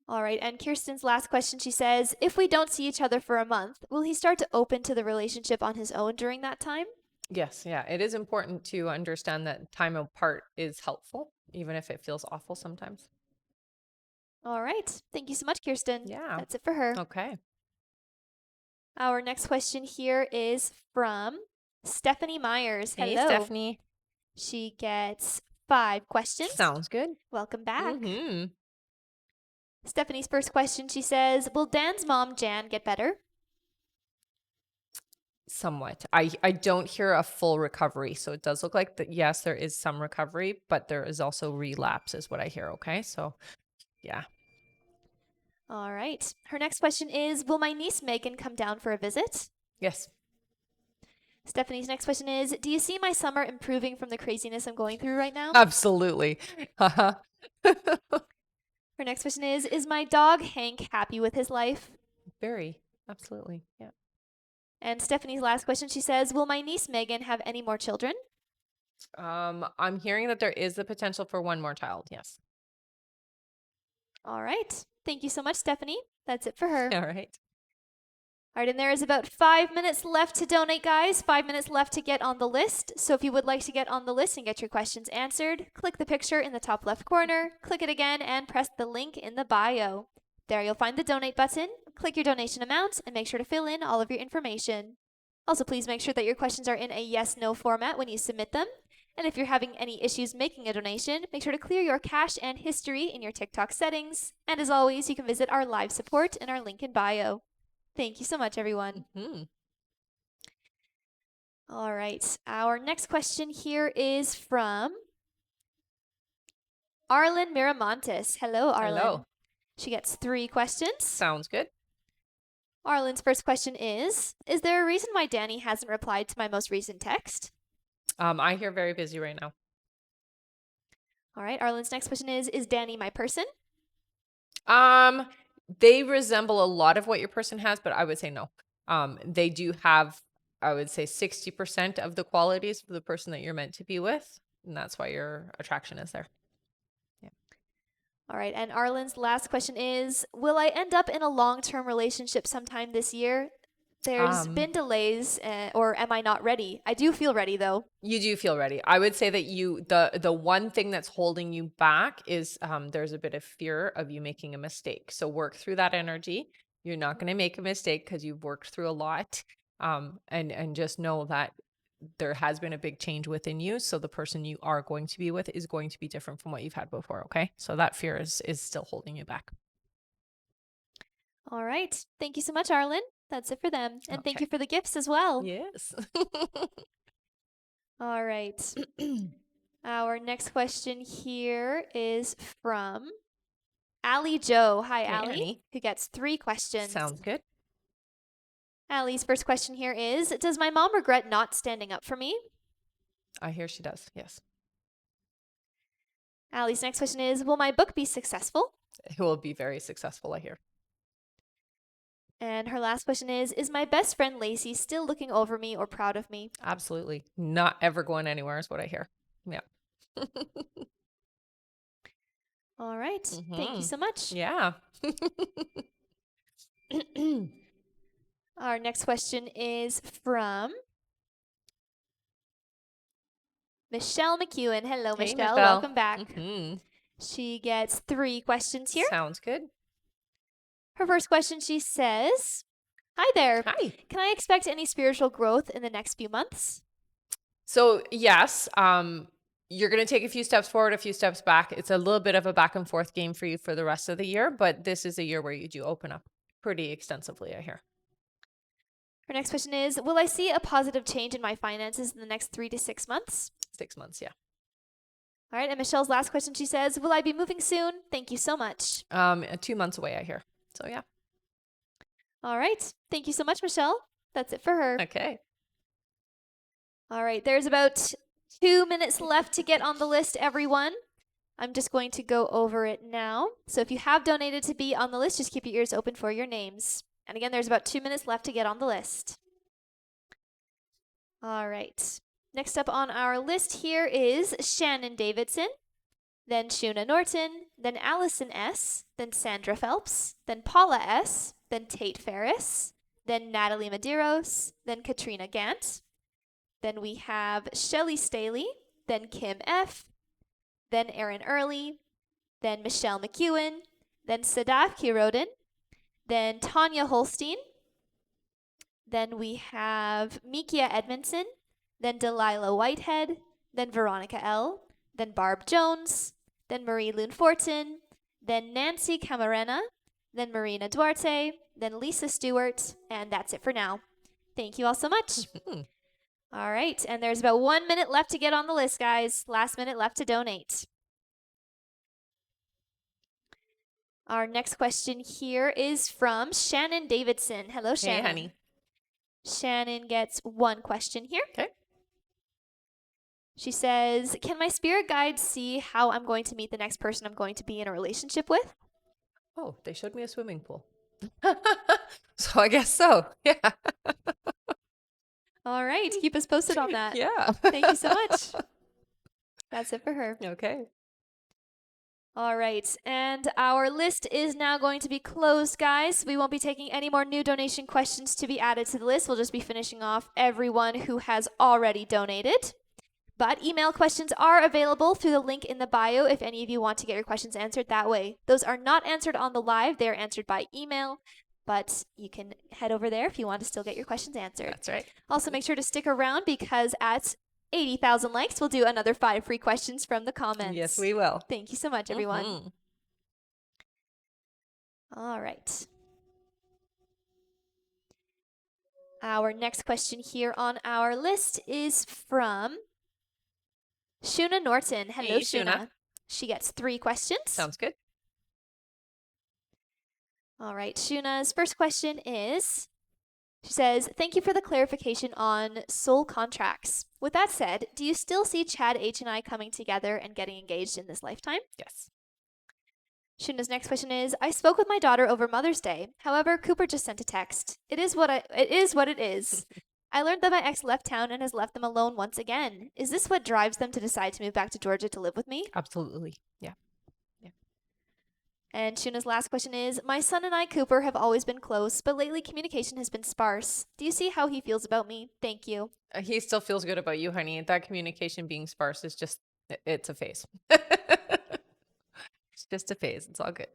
All right, and Kirsten's last question, she says, "If we don't see each other for a month, will he start to open to the relationship on his own during that time?"
Yes, yeah. It is important to understand that time apart is helpful, even if it feels awful sometimes.
All right, thank you so much, Kirsten.
Yeah.
That's it for her.
Okay.
Our next question here is from Stephanie Myers.
Hey,
Hello.
Stephanie.
She gets 5 questions.
Sounds good.
Welcome back.
Mm-hmm.
Stephanie's first question, she says, "Will Dan's mom, Jan, get better?"
Somewhat. I don't hear a full recovery. So it does look like that, yes, there is some recovery, but there is also relapse is what I hear. Okay. So yeah.
All right. Her next question is, "Will my niece Megan come down for a visit?"
Yes.
Stephanie's next question is, do you see my summer improving from the craziness I'm going through right now?
Absolutely. Uh-huh.
Her next question is my dog Hank happy with his life?
Very. Absolutely. Yeah.
And Stephanie's last question, she says, will my niece Megan have any more children?
I'm hearing that there is the potential for one more child. Yes.
All right. Thank you so much, Stephanie. That's it for her.
All right.
All right, and there is about 5 minutes left to donate, guys. 5 minutes left to get on the list. So if you would like to get on the list and get your questions answered, click the picture in the top left corner, click it again, and press the link in the bio. There you'll find the donate button. Click your donation amount and make sure to fill in all of your information. Also, please make sure that your questions are in a yes/no format when you submit them. And if you're having any issues making a donation, make sure to clear your cache and history in your TikTok settings. And as always, you can visit our live support in our link in bio. Thank you so much, everyone.
Mm-hmm.
All right. Our next question here is from Arlen Miramontes. Hello, Arlen.
Hello.
She gets 3 questions.
Sounds good.
Arlen's first question is there a reason why Danny hasn't replied to my most recent text?
I hear very busy right now.
All right. Arlen's next question is Danny my person?
They resemble a lot of what your person has, but I would say no. They do have, I would say 60% of the qualities of the person that you're meant to be with. And that's why your attraction is there.
All right. And Arlen's last question is, will I end up in a long-term relationship sometime this year? There's been delays, or am I not ready? I do feel ready, though.
You do feel ready. I would say that the one thing that's holding you back is there's a bit of fear of you making a mistake. So work through that energy. You're not going to make a mistake because you've worked through a lot. And just know that there has been a big change within you. So the person you are going to be with is going to be different from what you've had before. Okay. So that fear is still holding you back.
All right. Thank you so much, Arlen. That's it for them. And thank
Okay.
you for the gifts as well.
Yes.
All right. Our next question here is from Allie Joe. Hi,
Hey,
Allie,
Annie.
who gets 3 questions.
Sounds good.
Allie's first question here is, does my mom regret not standing up for me?
I hear she does. Yes.
Allie's next question is, will my book be successful?
It will be very successful, I hear.
And her last question is my best friend Lacey still looking over me or proud of me?
Absolutely. Not ever going anywhere is what I hear. Yeah.
All right. Thank you so much.
Yeah.
Our next question is from Michelle McEwen. Hello,
Hey,
Michelle.
Michelle.
Welcome back.
Mm-hmm.
She gets 3 questions here.
Sounds good.
Her first question, she says, hi there.
Hi.
Can I expect any spiritual growth in the next few months?
So yes, you're going to take a few steps forward, a few steps back. It's a little bit of a back and forth game for you for the rest of the year, but this is a year where you do open up pretty extensively, I hear.
Her next question is, will I see a positive change in my finances in the next 3 to 6 months?
6 months, yeah.
All right. And Michelle's last question, she says, will I be moving soon? Thank you so much.
2 months away, I hear. So yeah.
All right. Thank you so much, Michelle. That's it for her.
Okay.
All right. There's about 2 minutes left to get on the list, everyone. I'm just going to go over it now. So if you have donated to be on the list, just keep your ears open for your names. And again, there's about 2 minutes left to get on the list. All right. Next up on our list here is Shannon Davidson, then Shuna Norton, then Allison S., then Sandra Phelps, then Paula S., then Tate Ferris, then Natalie Medeiros, then Katrina Gant. Then we have Shelly Staley, then Kim F., then Erin Early, then Michelle McEwen, then Sadaf Kirodin, then Tanya Holstein. Then we have Mikia Edmondson, then Delilah Whitehead, then Veronica L., then Barb Jones, then Marie Lune Fortin, then Nancy Camarena, then Marina Duarte, then Lisa Stewart, and that's it for now. Thank you all so much. All right, and there's about 1 minute left to get on the list, guys. Last minute left to donate. Our next question here is from Shannon Davidson. Hello, Shannon.
Hey, honey.
Shannon gets one question here.
Okay.
She says, can my spirit guide see how I'm going to meet the next person I'm going to be in a relationship with?
Oh, they showed me a swimming pool. So I guess so. Yeah.
All right. Keep us posted on that.
Yeah.
Thank you so much. That's it for her.
Okay.
All right. And our list is now going to be closed, guys. We won't be taking any more new donation questions to be added to the list. We'll just be finishing off everyone who has already donated. But email questions are available through the link in the bio if any of you want to get your questions answered that way. Those are not answered on the live, they are answered by email, but you can head over there if you want to still get your questions answered.
That's right.
Also, make sure to stick around because at 80,000 likes, we'll do another 5 free questions from the comments.
Yes, we will.
Thank you so much, everyone.
Mhm.
All right. Our next question here on our list is from Shuna Norton. Hello,
Hey,
Shuna.
Shuna.
She gets 3 questions.
Sounds good.
All right. Shuna's first question is, she says, thank you for the clarification on soul contracts. With that said, do you still see Chad H and I coming together and getting engaged in this lifetime?
Yes.
Shuna's next question is, I spoke with my daughter over Mother's Day. However, Cooper just sent a text. It is what it is. I learned that my ex left town and has left them alone once again. Is this what drives them to decide to move back to Georgia to live with me?
Absolutely. Yeah.
And Shuna's last question is, my son and I, Cooper, have always been close, but lately communication has been sparse. Do you see how he feels about me? Thank you.
He still feels good about you, honey. That communication being sparse is just, it's a phase. It's just a phase. It's all good.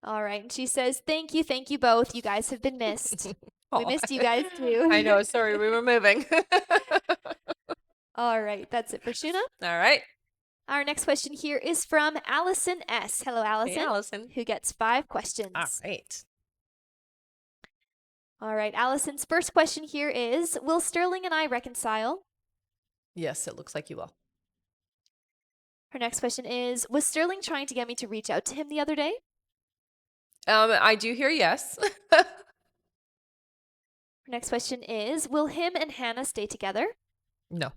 All right. And she says, thank you both. You guys have been missed. We
Aw.
missed you guys too.
I know. Sorry, we were moving.
All right. That's it for Shuna.
All right.
Our next question here is from Allison S. Hello, Allison.
Hey, Allison.
Who gets 5 questions.
All right.
All right. Allison's first question here is, will Sterling and I reconcile?
Yes, it looks like you will.
Her next question is, was Sterling trying to get me to reach out to him the other day?
I do hear yes.
Her next question is, will him and Hannah stay together?
No.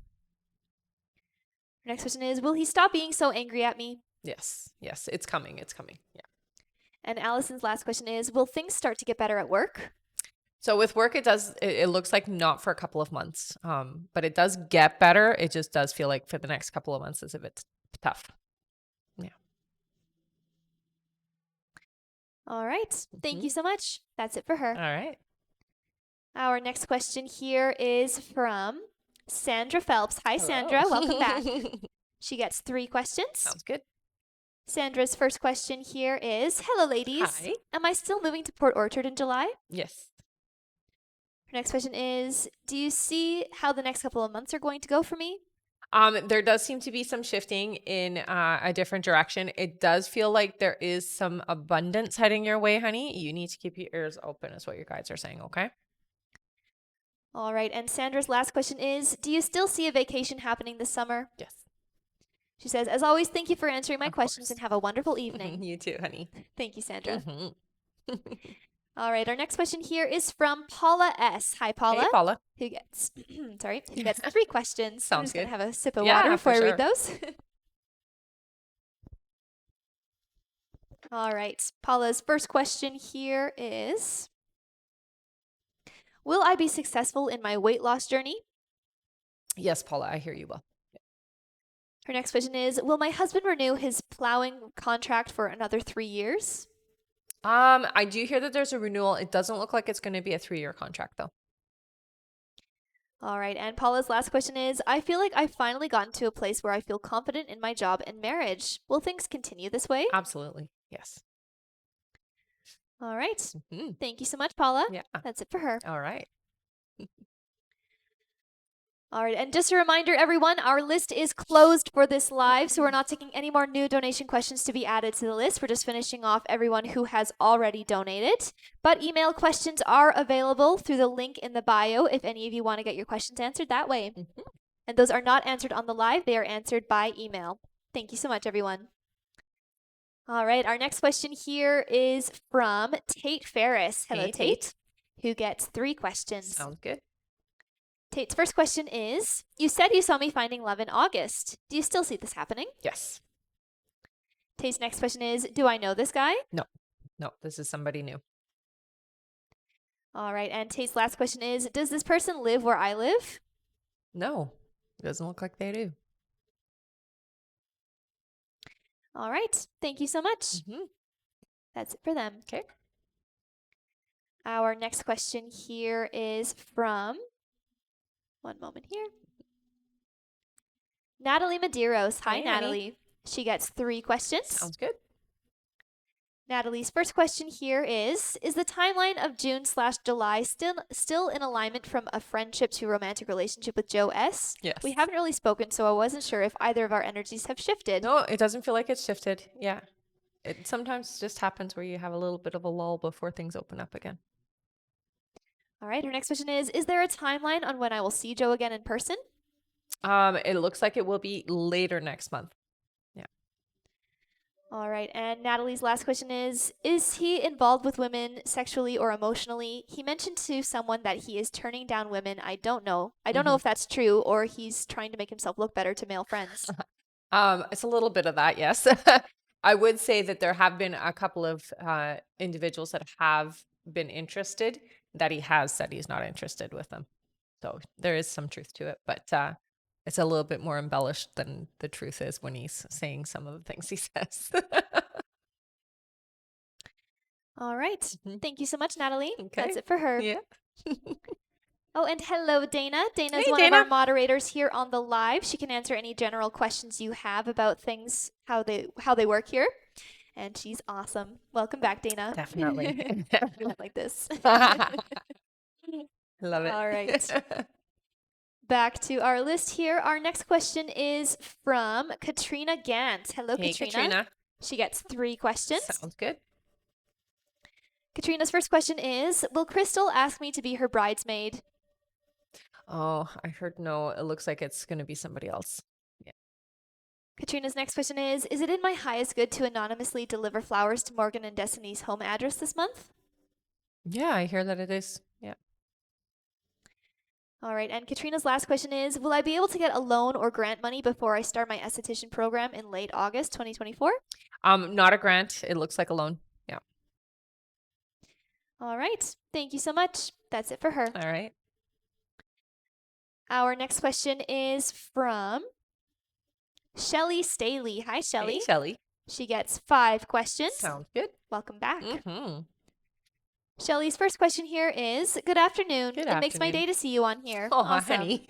Her next question is, will he stop being so angry at me?
Yes. Yes. It's coming. It's coming. Yeah.
And Allison's last question is, will things start to get better at work?
So with work, it looks like not for a couple of months. But it does get better. It just does feel like for the next couple of months is a bit tough. Yeah.
All right. Thank you so much. That's it for her.
All right.
Our next question here is from Sandra Phelps. Hi, Sandra.
Hello.
Welcome back. She gets 3 questions.
Sounds good.
Sandra's first question here is, hello, ladies.
Hi.
Am I still moving to Port Orchard in July?
Yes.
Her next question is, do you see how the next couple of months are going to go for me?
There does seem to be some shifting in a different direction. It does feel like there is some abundance heading your way, honey. You need to keep your ears open, is what your guides are saying, okay?
All right. And Sandra's last question is, do you still see a vacation happening this summer?
Yes.
She says, as always, thank you for answering my
Of
questions
course.
and have a wonderful evening.
You too, honey.
Thank you, Sandra.
Mhm.
All right. Our next question here is from Paula S. Hi, Paula.
Hey, Paula.
Who gets, who gets 3 questions. I'm
Sounds
just going
good.
to have a sip of
Yeah,
water before
for
I read
sure.
those. All right. Paula's first question here is, will I be successful in my weight loss journey?
Yes, Paula, I hear you well.
Her next question is, will my husband renew his plowing contract for another 3 years?
I do hear that there's a renewal. It doesn't look like it's going to be a 3-year contract, though.
All right. And Paula's last question is, I feel like I've finally gotten to a place where I feel confident in my job and marriage. Will things continue this way?
Absolutely. Yes.
All right.
Mhm.
Thank you so much, Paula.
Yeah.
That's it for her.
All right.
All right. And just a reminder, everyone, our list is closed for this live, so we're not taking any more new donation questions to be added to the list. We're just finishing off everyone who has already donated. But email questions are available through the link in the bio if any of you want to get your questions answered that way.
Mhm.
And those are not answered on the live, they are answered by email. Thank you so much, everyone. All right. Our next question here is from Tate Ferris. Hello,
Hey,
Tate.
Tate.
who gets 3 questions.
Sounds good.
Tate's first question is, you said you saw me finding love in August. Do you still see this happening?
Yes.
Tate's next question is, do I know this guy?
No, this is somebody new.
All right, and Tate's last question is, does this person live where I live?
No, doesn't look like they do.
All right, thank you so much. That's it for them.
Okay.
Our next question here is from, one moment here, Natalie Medeiros. Hi,
Hey, honey.
Natalie. She gets 3 questions.
Sounds good.
Natalie's first question here is the timeline of June/July still in alignment from a friendship to romantic relationship with Joe S?
Yes.
We haven't really spoken, so I wasn't sure if either of our energies have shifted.
No, it doesn't feel like it's shifted. Yeah. It sometimes just happens where you have a little bit of a lull before things open up again.
All right, her next question is there a timeline on when I will see Joe again in person?
It looks like it will be later next month.
All right, and Natalie's last question is he involved with women sexually or emotionally? He mentioned to someone that he is turning down women. I don't know if that's true or he's trying to make himself look better to male friends.
It's a little bit of that, yes. I would say that there have been a couple of individuals that have been interested that he has said he's not interested with them. So there is some truth to it, but it's a little bit more embellished than the truth is when he's saying some of the things he says.
All right. Thank you so much, Natalie.
Okay.
That's it for her.
Yeah.
Oh, and hello, Dana. Dana's
Hey,
one of
Dana.
our moderators here on the live. She can answer any general questions you have about things, how they work here. And she's awesome. Welcome back, Dana.
Definitely.
Like this.
Love it.
All right. Back to our list here. Our next question is from Katrina Gant. Hello,
Hey, Katrina.
She gets 3 questions.
Sounds good.
Katrina's first question is, will Crystal ask me to be her bridesmaid?
Oh, I heard no. It looks like it's going to be somebody else.
Katrina's next question is it in my highest good to anonymously deliver flowers to Morgan and Destiny's home address this month?
Yeah, I hear that it is. Yeah.
All right, and Katrina's last question is, will I be able to get a loan or grant money before I start my esthetician program in late August 2024?
Not a grant. It looks like a loan. Yeah.
All right, thank you so much. That's it for her.
All right.
Our next question is from Shelly Staley. Hi, Shelly.
Hey, Shelly.
She gets 5 questions.
Sounds good.
Welcome back.
Mm-hmm.
Shelly's first question here is, good afternoon.
Good
It makes my
afternoon.
day to see you on here.
Oh,
Awesome.
honey.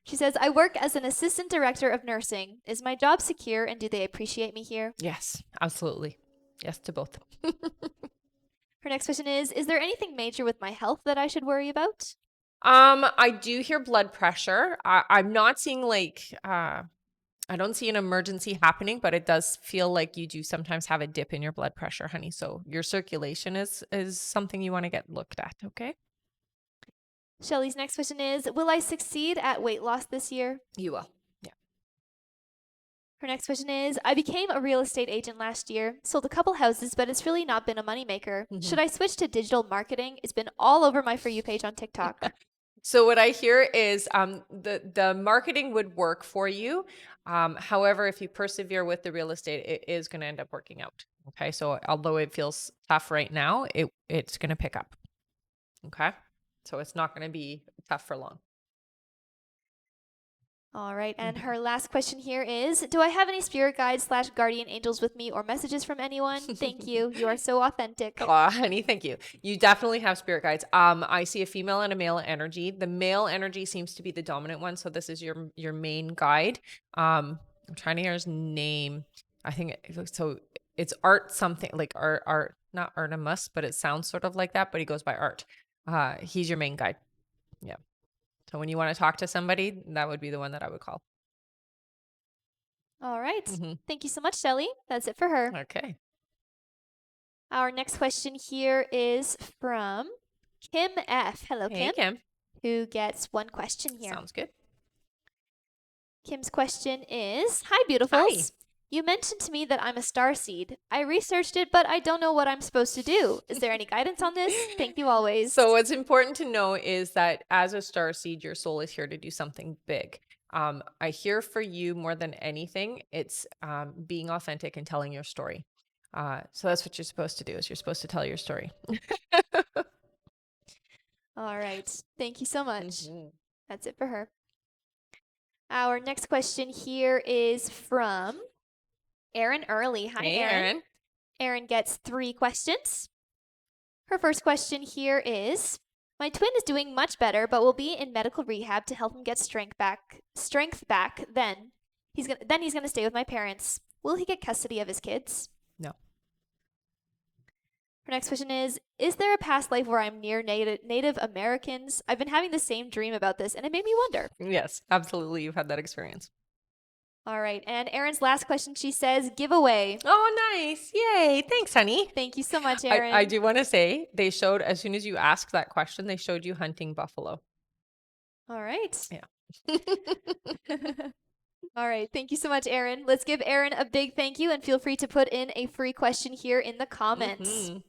She says, I work as an assistant director of nursing. Is my job secure and do they appreciate me here?
Yes, absolutely. Yes to both.
Her next question is there anything major with my health that I should worry about?
I do hear blood pressure. I'm not seeing I don't see an emergency happening, but it does feel like you do sometimes have a dip in your blood pressure, honey. So your circulation is something you want to get looked at, okay?
Shelly's next question is, will I succeed at weight loss this year?
You will. Yeah.
Her next question is, I became a real estate agent last year, sold a couple houses, but it's really not been a moneymaker. Should I switch to digital marketing? It's been all over my For You page on TikTok.
So what I hear is the marketing would work for you. However, if you persevere with the real estate, it is going to end up working out. Okay. So although it feels tough right now, it's going to pick up. Okay. So it's not going to be tough for long.
All right. And her last question here is, do I have any spirit guides / guardian angels with me or messages from anyone? Thank you. You are so authentic.
Oh, honey, thank you. You definitely have spirit guides. I see a female and a male energy. The male energy seems to be the dominant one. So this is your main guide. I'm trying to hear his name. I think so. It's Art something like art, not Artemis, but it sounds sort of like that, but he goes by Art. He's your main guide. Yeah. So when you want to talk to somebody, that would be the one that I would call.
All right. Thank you so much, Shelly. That's it for her.
Okay.
Our next question here is from Kim F. Hello,
Hey, Kim.
Who gets 1 question here.
Sounds good.
Kim's question is, hi, beautifuls.
Hi.
You mentioned to me that I'm a starseed. I researched it, but I don't know what I'm supposed to do. Is there any guidance on this? Thank you always.
So what's important to know is that as a star seed, your soul is here to do something big. I hear for you more than anything, it's being authentic and telling your story. So that's what you're supposed to do. Is you're supposed to tell your story.
All right. Thank you so much.
Mhm.
That's it for her. Our next question here is from Erin Early. Hi,
Hey,
Erin.
Erin.
Erin gets 3 questions. Her first question here is, my twin is doing much better, but will be in medical rehab to help him get strength back. Then he's gonna stay with my parents. Will he get custody of his kids?
No.
Her next question is there a past life where I'm near Native Americans? I've been having the same dream about this, and it made me wonder.
Yes, absolutely. You've had that experience.
All right, and Erin's last question, she says, giveaway.
Oh, nice. Yay. Thanks, honey.
Thank you so much, Erin.
I do want to say they showed, as soon as you asked that question, they showed you hunting buffalo.
All right.
Yeah.
All right. Thank you so much, Erin. Let's give Erin a big thank you and feel free to put in a free question here in the comments.
Mhm.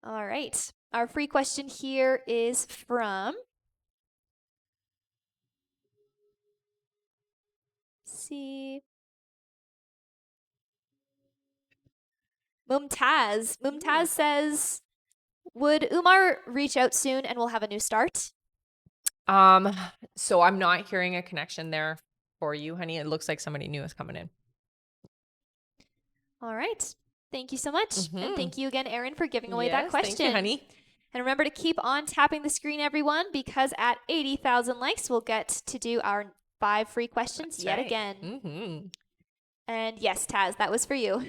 All right. Our free question here is from. Let's see. Mumtaz. Mumtaz says, would Umar reach out soon and we'll have a new start?
So I'm not hearing a connection there for you, honey. It looks like somebody new is coming in.
All right. Thank you so much. And thank you again, Erin, for giving away that
Yes,
question.
thank you, honey.
And remember to keep on tapping the screen, everyone, because at 80,000 likes, we'll get to do our 5 free questions
That's
yet
right.
again. And yes, Taz, that was for you.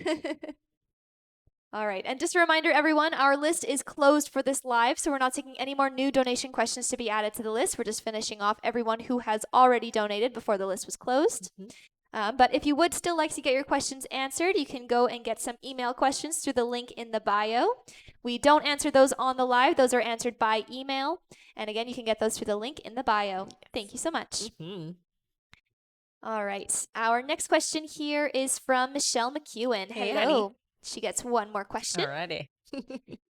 All right. And just a reminder, everyone, our list is closed for this live, so we're not taking any more new donation questions to be added to the list. We're just finishing off everyone who has already donated before the list was closed. But if you would still like to get your questions answered, you can go and get some email questions through the link in the bio. We don't answer those on the live. Those are answered by email. And again, you can get those through the link in the bio. Thank you so much. All right. Our next question here is from Michelle McEwen.
Hey,
Hello.
honey.
She gets one more question.
Alrighty.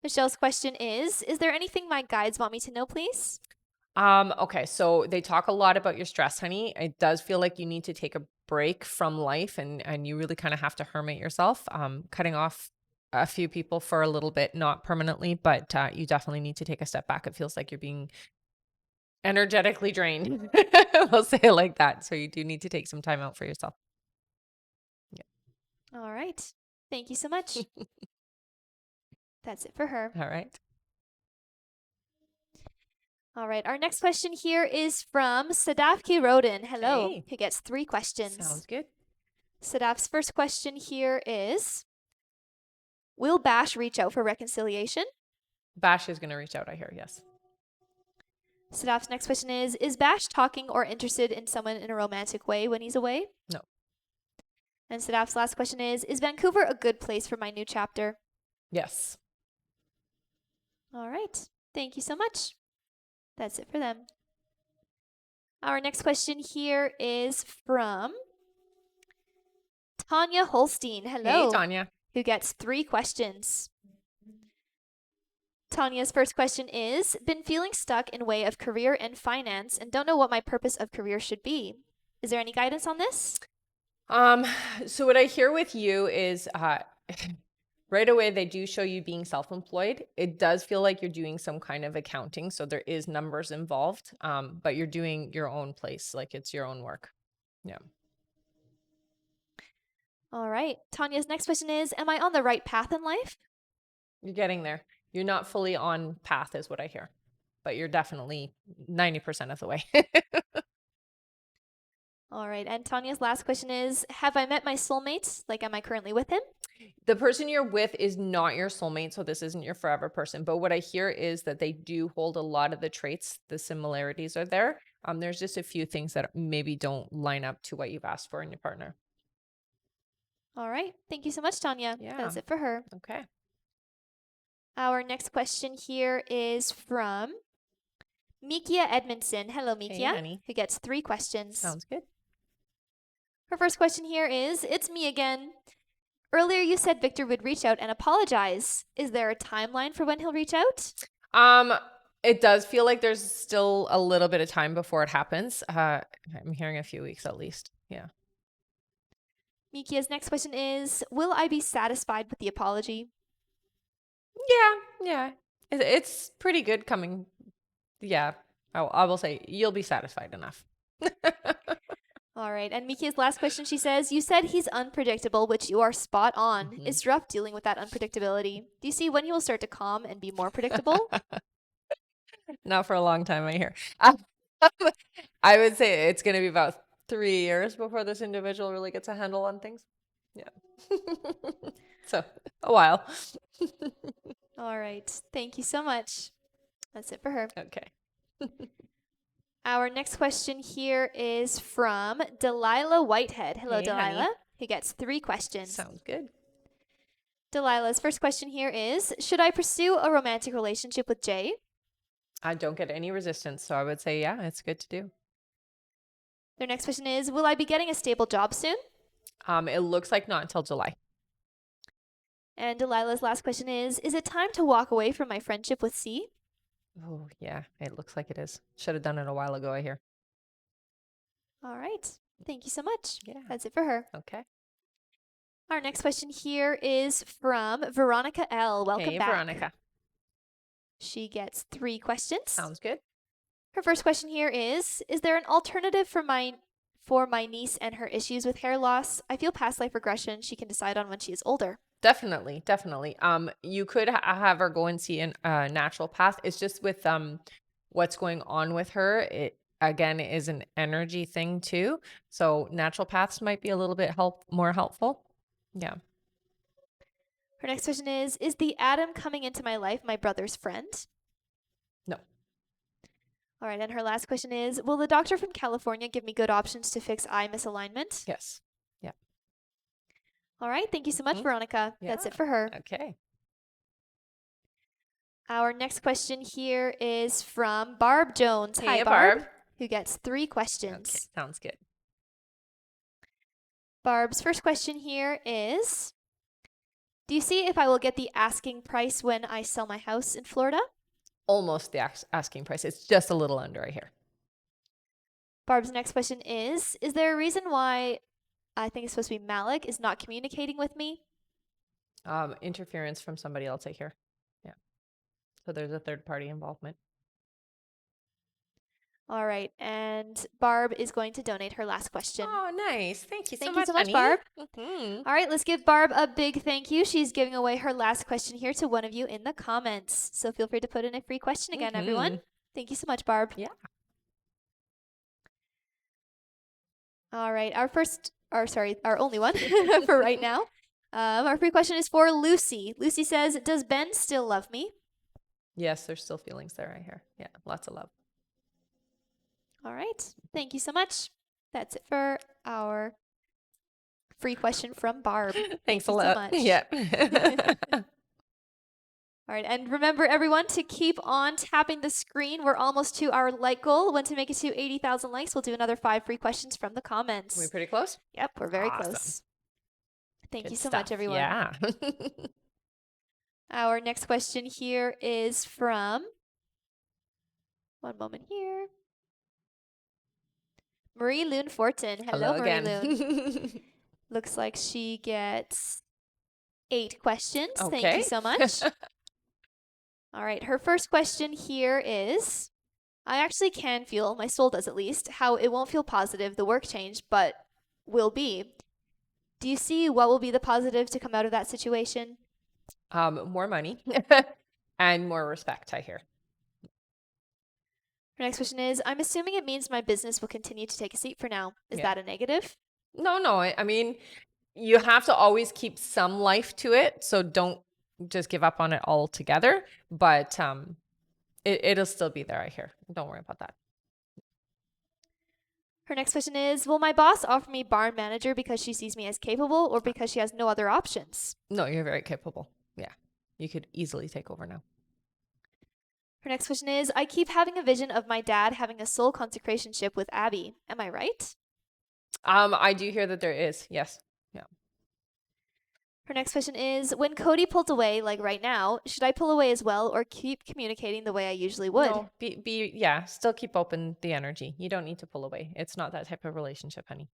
Michelle's question is there anything my guides want me to know, please?
Okay, so they talk a lot about your stress, honey. It does feel like you need to take a break from life and you really kind of have to hermit yourself. Cutting off a few people for a little bit, not permanently, but you definitely need to take a step back. It feels like you're being energetically drained. We'll say it like that. So you do need to take some time out for yourself.
All right. Thank you so much. That's it for her.
All right.
All right. Our next question here is from Sadafki Rodin. Hello.
Hey.
He gets 3 questions.
Sounds good.
Sadaf's first question here is, will Bash reach out for reconciliation?
Bash is going to reach out, I hear. Yes.
Sadaf's next question is Bash talking or interested in someone in a romantic way when he's away?
No.
And Sadaf's last question is Vancouver a good place for my new chapter?
Yes.
All right. Thank you so much. That's it for them. Our next question here is from Tanya Holstein. Hello.
Hey, Tanya.
Who gets 3 questions. Tanya's first question is, been feeling stuck in way of career and finance and don't know what my purpose of career should be. Is there any guidance on this?
So what I hear with you is right away they do show you being self-employed. It does feel like you're doing some kind of accounting, so there is numbers involved, but you're doing your own place, like it's your own work. Yeah.
All right. Tanya's next question is, am I on the right path in life?
You're getting there. You're not fully on path is what I hear, but you're definitely 90% of the way.
All right. And Tanya's last question is, have I met my soulmate? Like, am I currently with him?
The person you're with is not your soulmate, so this isn't your forever person. But what I hear is that they do hold a lot of the traits, the similarities are there. There's just a few things that maybe don't line up to what you've asked for in your partner.
All right. Thank you so much, Tanya.
Yeah.
That's it for her.
Okay.
Our next question here is from Mikia Edmondson. Hello, Mikia.
Hey, honey.
Who gets 3 questions.
Sounds good.
Her first question here is, it's me again. Earlier you said Victor would reach out and apologize. Is there a timeline for when he'll reach out?
It does feel like there's still a little bit of time before it happens. I'm hearing a few weeks at least. Yeah.
Mikia's next question is, will I be satisfied with the apology?
Yeah. It's pretty good coming. Yeah. I will say you'll be satisfied enough.
All right. And Mikia's last question, she says, you said he's unpredictable, which you are spot on.
Mhm.
It's rough dealing with that unpredictability. Do you see when he will start to calm and be more predictable?
Not for a long time, I hear. I would say it's going to be about 3 years before this individual really gets a handle on things. Yeah. So, a while.
All right. Thank you so much. That's it for her.
Okay.
Our next question here is from Delilah Whitehead. Hello,
Hey, honey.
Delilah. He gets 3 questions.
Sounds good.
Delilah's first question here is, should I pursue a romantic relationship with Jay?
I don't get any resistance, so I would say, yeah, it's good to do.
Their next question is, will I be getting a stable job soon?
It looks like not until July.
And Delilah's last question is it time to walk away from my friendship with C?
Oh, yeah, it looks like it is. Should have done it a while ago, I hear.
All right. Thank you so much.
Yeah.
That's it for her.
Okay.
Our next question here is from Veronica L. Welcome
Hey,
back.
Veronica.
She gets 3 questions.
Sounds good.
Her first question here is there an alternative for my niece and her issues with hair loss? I feel past life regression she can decide on when she is older.
Definitely. You could have her go and see a natural path. It's just with what's going on with her. It again is an energy thing too. So natural paths might be a little bit more helpful. Yeah.
Her next question is the Adam coming into my life my brother's friend?
No.
All right, and her last question is, will the doctor from California give me good options to fix eye misalignment?
Yes. Yeah.
All right, thank you so much, Veronica. That's it for her.
Okay.
Our next question here is from Barb Jones.
Hey,
Hi,
Barb.
who gets 3 questions.
Okay. Sounds good.
Barb's first question here is, do you see if I will get the asking price when I sell my house in Florida?
Almost the asking price. It's just a little under, I hear.
Barb's next question is there a reason why I think it's supposed to be Malik is not communicating with me?
Interference from somebody else, I hear. Yeah. So there's a third party involvement.
All right, and Barb is going to donate her last question.
Oh, nice. Thank you so much,
Thank you so much,
honey.
Barb.
Mm-hmm.
All right, let's give Barb a big thank you. She's giving away her last question here to one of you in the comments. So feel free to put in a free question again, everyone. Thank you so much, Barb.
Yeah.
All right, our only one for right now. Our free question is for Lucy. Lucy says, does Ben still love me?
Yes, there's still feelings there, I hear. Yeah, lots of love.
All right, thank you so much. That's it for our free question from Barb.
Thanks a
you
lot.
so much.
Yeah.
All right, and remember everyone to keep on tapping the screen. We're almost to our like goal. When to make it to 80,000 likes, we'll do another 5 free questions from the comments.
We're pretty close?
Yep, we're very
Awesome.
close. Thank
Good
you so
stuff.
much, everyone.
Yeah.
Our next question here is from, one moment here, Marie Loon Fortin. Hello, Marie
again.
Loon. Looks like she gets 8 questions.
Okay.
Thank you so much. All right, her first question here is, I actually can feel, my soul does at least, how it won't feel positive, the work change, but will be. Do you see what will be the positive to come out of that situation?
More money and more respect, I hear.
Her next question is, I'm assuming it means my business will continue to take a seat for now. Is that a negative?
No. I mean, you have to always keep some life to it. So don't just give up on it altogether. But it'll still be there, I hear. Don't worry about that.
Her next question is, will my boss offer me barn manager because she sees me as capable or because she has no other options?
No, you're very capable. Yeah. You could easily take over now.
Her next question is, I keep having a vision of my dad having a soul consecrationship with Abby. Am I right?
I do hear that there is. Yes. Yeah.
Her next question is, when Cody pulls away, like right now, should I pull away as well or keep communicating the way I usually would?
No, yeah, still keep open the energy. You don't need to pull away. It's not that type of relationship, honey.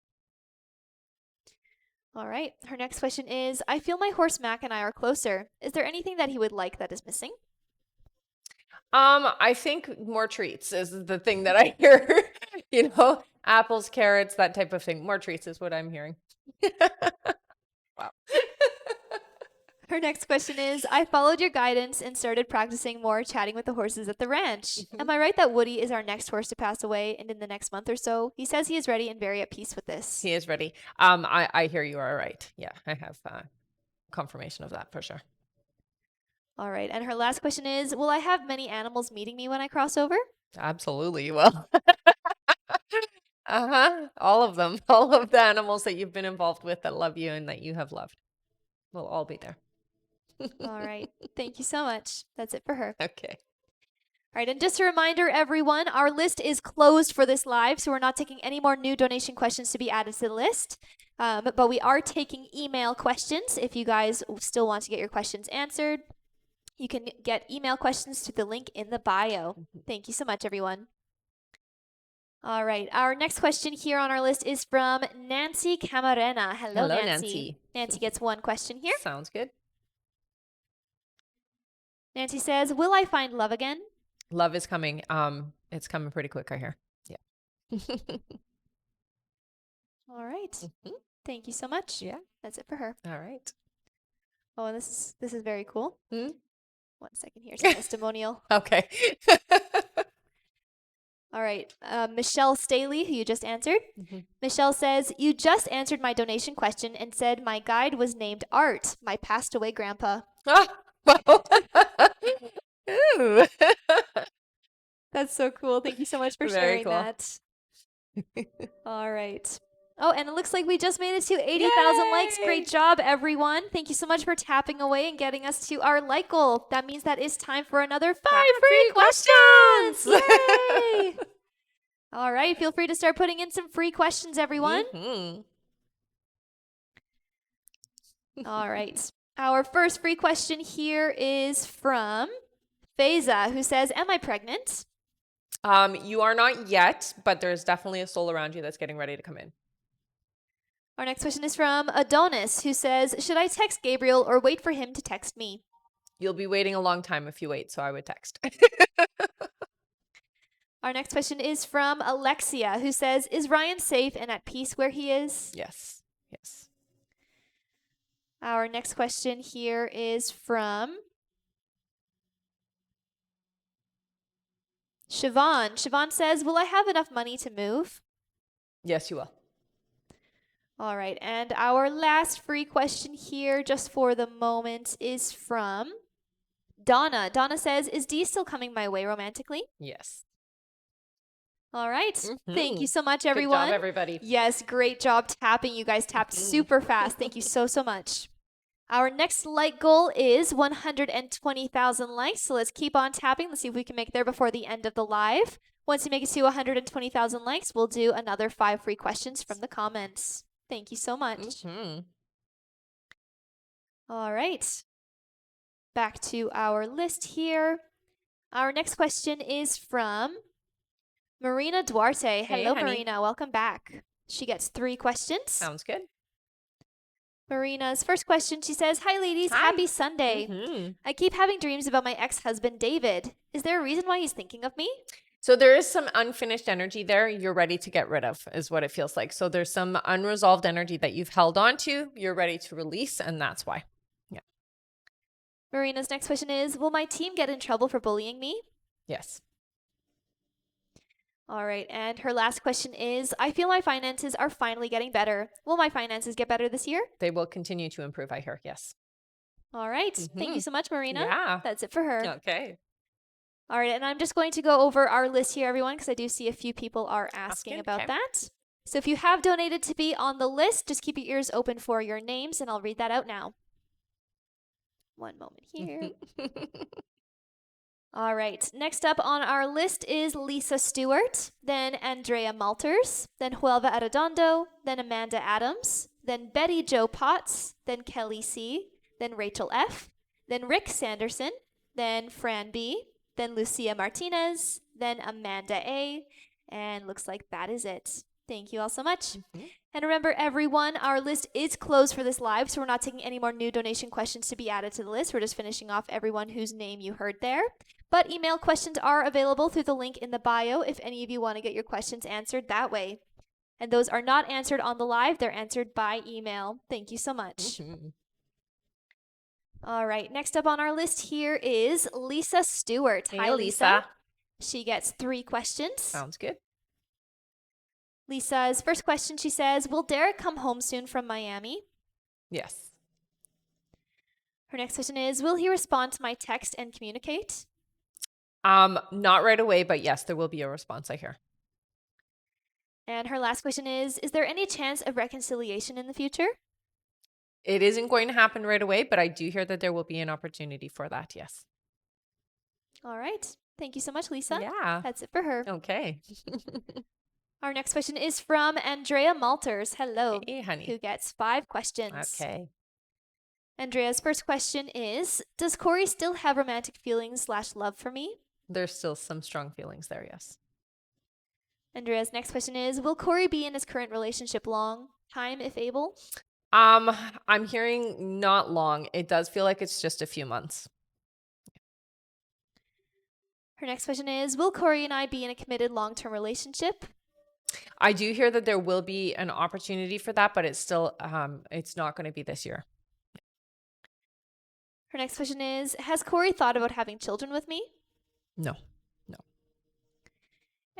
All right. Her next question is, I feel my horse Mac and I are closer. Is there anything that he would like that is missing?
I think more treats is the thing that I hear. Apples, carrots, that type of thing. More treats is what I'm hearing. Wow.
Her next question is, I followed your guidance and started practicing more chatting with the horses at the ranch. Am I right that Woody is our next horse to pass away and in the next month or so? He says he is ready and very at peace with this.
He is ready. I hear you are right. Yeah, I have confirmation of that for sure.
All right. And her last question is, will I have many animals meeting me when I cross over?
Absolutely, you will. All of them. All of the animals that you've been involved with that love you and that you have loved will all be there.
All right. Thank you so much. That's it for her.
Okay.
All right, and just a reminder, everyone, our list is closed for this live, so we're not taking any more new donation questions to be added to the list. But we are taking email questions. If you guys still want to get your questions answered, you can get email questions to the link in the bio. Thank you so much, everyone. All right, our next question here on our list is from Nancy Camarena. Hello, Nancy. Nancy gets one question here.
Sounds good.
Nancy says, will I find love again?
Love is coming. It's coming pretty quick, I hear. Yeah.
All right. Thank you so much.
Yeah.
That's it for her.
All right.
Oh, and this is very cool.
1
second, here's a testimonial.
Okay.
All right. Michelle Staley, who you just answered. Michelle says, you just answered my donation question and said my guide was named Art, my passed away grandpa.
Wow. Ooh.
That's so cool. Thank you so much for
Very
sharing
cool.
that. All right. Oh, and it looks like we just made it to 80,000 likes. Great job, everyone. Thank you so much for tapping away and getting us to our like goal. That means that it's time for another 5 free questions. Yay! All right. Feel free to start putting in some free questions, everyone. All right. Our first free question here is from Faiza, who says, am I pregnant?
You are not yet, but there's definitely a soul around you that's getting ready to come in.
Our next question is from Adonis, who says, should I text Gabriel or wait for him to text me?
You'll be waiting a long time if you wait, so I would text.
Our next question is from Alexia, who says, is Ryan safe and at peace where he is?
Yes. Yes.
Our next question here is from Siobhan. Siobhan says, will I have enough money to move?
Yes, you will.
All right. And our last free question here, just for the moment, is from Donna. Donna says, is Dee still coming my way romantically?
Yes.
All right. Thank you so much, everyone.
Good job, everybody.
Yes, great job tapping. You guys tapped super fast. Thank you so, so much. Our next like goal is 120,000 likes. So let's keep on tapping. Let's see if we can make it there before the end of the live. Once you make it to 120,000 likes, we'll do another 5 free questions from the comments. Thank you so much. All right. Back to our list here. Our next question is from Marina Duarte. Hello,
honey.
Marina. Welcome back. She gets 3 questions.
Sounds good.
Marina's first question, she says, hi, ladies.
Hi.
Happy Sunday. I keep having dreams about my ex-husband, David. Is there a reason why he's thinking of me?
So there is some unfinished energy there you're ready to get rid of, is what it feels like. So there's some unresolved energy that you've held on to, you're ready to release, and that's why. Yeah.
Marina's next question is, will my team get in trouble for bullying me?
Yes.
All right. And her last question is, I feel my finances are finally getting better. Will my finances get better this year?
They will continue to improve, I hear. Yes.
All right. Thank you so much, Marina.
Yeah.
That's it for her.
Okay.
All right. And I'm just going to go over our list here, everyone, because I do see a few people are asking about
okay.
that. So if you have donated to be on the list, just keep your ears open for your names, and I'll read that out now. One moment here. All right. Next up on our list is Lisa Stewart, then Andrea Malters, then Huelva Arredondo, then Amanda Adams, then Betty Jo Potts, then Kelly C., then Rachel F., then Rick Sanderson, then Fran B., then Lucia Martinez, then Amanda A., and looks like that is it. Thank you all so much. And remember, everyone, our list is closed for this live, so we're not taking any more new donation questions to be added to the list. We're just finishing off everyone whose name you heard there. But email questions are available through the link in the bio if any of you want to get your questions answered that way. And those are not answered on the live, they're answered by email. Thank you so much. All right, next up on our list here is Lisa Stewart.
Hey,
Hi,
Lisa.
She gets 3 questions.
Sounds good.
Lisa's first question, she says, will Derek come home soon from Miami?
Yes.
Her next question is, will he respond to my text and communicate?
Not right away, but yes, there will be a response, I hear.
And her last question is there any chance of reconciliation in the future?
It isn't going to happen right away, but I do hear that there will be an opportunity for that, yes.
All right. Thank you so much, Lisa.
Yeah.
That's it for her.
Okay.
Our next question is from Andrea Malters. Hello.
Hey, honey.
Who gets 5 questions.
Okay.
Andrea's first question is, does Corey still have romantic feelings / love for me?
There's still some strong feelings there, yes.
Andrea's next question is, will Corey be in his current relationship long time if able?
I'm hearing not long. It does feel like it's just a few months.
Her next question is, will Corey and I be in a committed long-term relationship?
I do hear that there will be an opportunity for that, but it's still it's not going to be this year.
Her next question is, has Corey thought about having children with me?
No.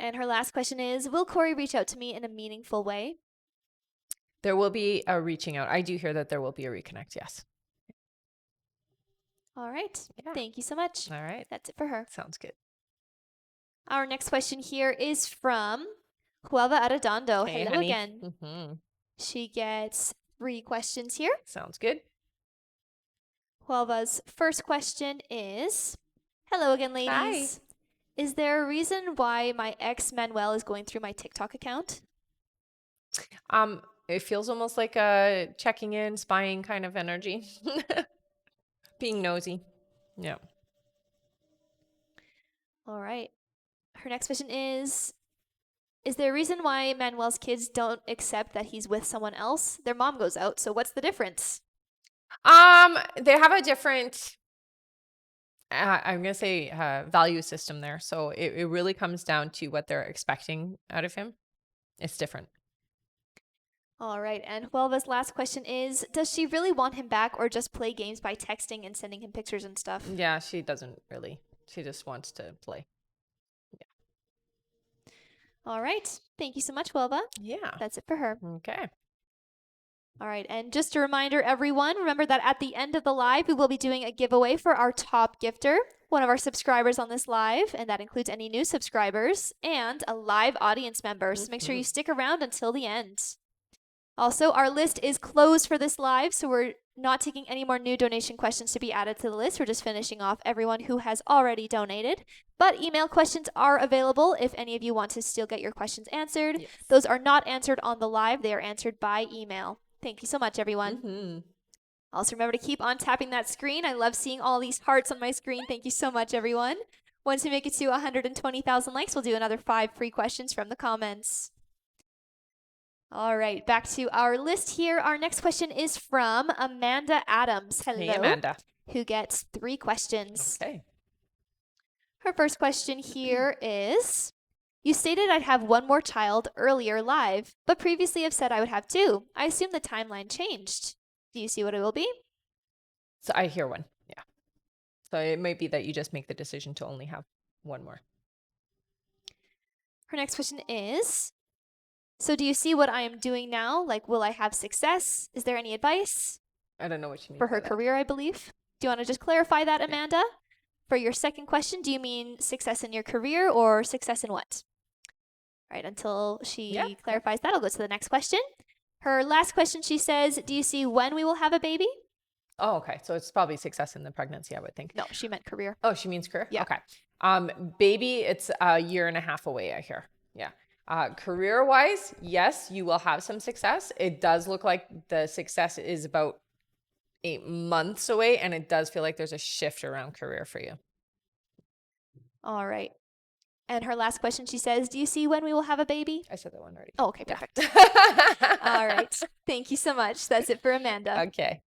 And her last question is, will Corey reach out to me in a meaningful way?
There will be a reaching out. I do hear that there will be a reconnect, yes.
All right.
Yeah.
Thank you so much.
All right.
That's it for her.
Sounds good.
Our next question here is from Huelva Arredondo.
Hey,
Hello
honey.
again. She gets 3 questions here.
Sounds good.
Huelva's first question is, hello again, ladies.
Hi.
Is there a reason why my ex Manuel is going through my TikTok account?
It feels almost like a checking in, spying kind of energy. Being nosy. Yeah.
All right. Her next question is there a reason why Manuel's kids don't accept that he's with someone else? Their mom goes out, so what's the difference?
They have a different I'm going to say value system there. So it really comes down to what they're expecting out of him. It's different.
All right. And Huelva's last question is, does she really want him back or just play games by texting and sending him pictures and stuff?
Yeah, she doesn't really. She just wants to play. Yeah.
All right. Thank you so much, Huelva.
Yeah.
That's it for her.
Okay.
All right. And just a reminder, everyone, remember that at the end of the live, we will be doing a giveaway for our top gifter, one of our subscribers on this live, and that includes any new subscribers, and a live audience member. So make sure you stick around until the end. Also, our list is closed for this live, so we're not taking any more new donation questions to be added to the list. We're just finishing off everyone who has already donated. But email questions are available if any of you want to still get your questions answered.
Yes.
Those are not answered on the live. They are answered by email. Thank you so much, everyone. Also, remember to keep on tapping that screen. I love seeing all these hearts on my screen. Thank you so much, everyone. Once we make it to 120,000 likes, we'll do another 5 free questions from the comments. All right, back to our list here. Our next question is from Amanda Adams. Hello.
Hey, Amanda.
Who gets 3 questions.
Okay.
Her first question here is, you stated I'd have 1 more child earlier live, but previously have said I would have 2. I assume the timeline changed. Do you see what it will be?
So I hear 1. Yeah. So it might be that you just make the decision to only have 1 more.
Her next question is, so do you see what I am doing now? Like, will I have success? Is there any advice?
I don't know what you mean
For
by
her
that.
career, I believe. Do you want to just clarify that, Amanda? For your second question, do you mean success in your career or success in what? All right, until she clarifies that, I'll go to the next question. Her last question, she says, do you see when we will have a baby?
Oh, okay. So it's probably success in the pregnancy, I would think.
No, she meant career.
Oh, she means career?
Yeah.
Okay. Baby, it's a year and a half away, I hear. Yeah. Career wise, yes, you will have some success. It does look like the success is about 8 months away, and it does feel like there's a shift around career for you.
All right. And her last question, she says, do you see when we will have a baby?
I said that one already.
Oh, okay,
Yeah.
perfect. All right. Thank you so much. That's it for Amanda.
Okay.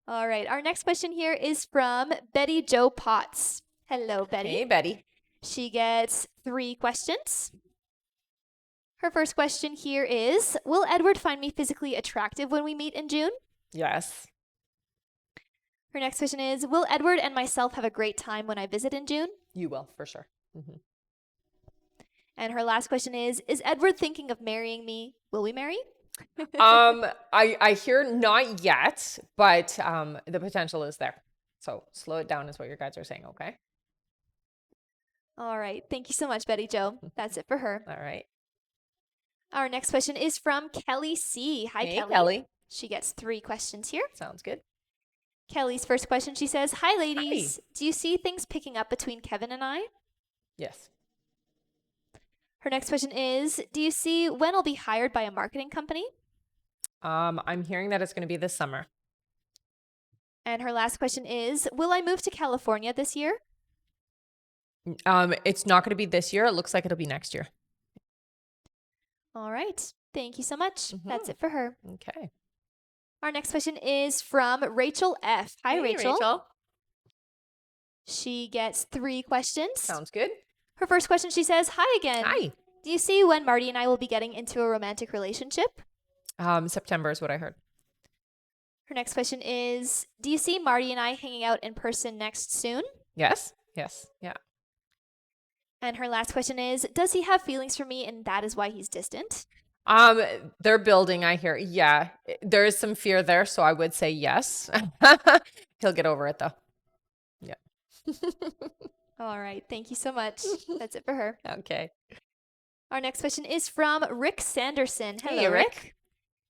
All right. Our next question here is from Betty Jo Potts. Hello, Betty.
Hey, Betty.
She gets 3 questions. Her first question here is, will Edward find me physically attractive when we meet in June?
Yes.
Her next question is, will Edward and myself have a great time when I visit in June?
You will, for sure. Mm-hmm.
And her last question is Edward thinking of marrying me? Will we marry?
I hear not yet, but the potential is there. So slow it down is what your guys are saying, okay?
All right. Thank you so much, Betty Jo. That's it for her.
All right.
Our next question is from Kelly C. Hi,
Hey,
Kelly.
Kelly.
She gets 3 questions here.
Sounds good.
Kelly's first question, she says, hi, ladies. Hi. Do you see things picking up between Kevin and I?
Yes.
Her next question is, do you see when I'll be hired by a marketing company?
I'm hearing that it's going to be this summer.
And her last question is, will I move to California this year?
It's not going to be this year. It looks like it'll be next year.
All right. Thank you so much. That's it for her.
Okay.
Our next question is from Rachel F. Hi,
Hey,
Rachel. She gets 3 questions.
Sounds good.
Her first question, she says, hi again.
Hi.
Do you see when Marty and I will be getting into a romantic relationship?
September is what I heard.
Her next question is, do you see Marty and I hanging out in person next soon?
Yes. Yes. Yeah.
And her last question is, does he have feelings for me and that is why he's distant?
They're building, I hear. Yeah. There is some fear there, so I would say yes. He'll get over it though. Yeah.
All right. Thank you so much. That's it for her.
Okay.
Our next question is from Rick Sanderson. Hello,
Hey,
Rick.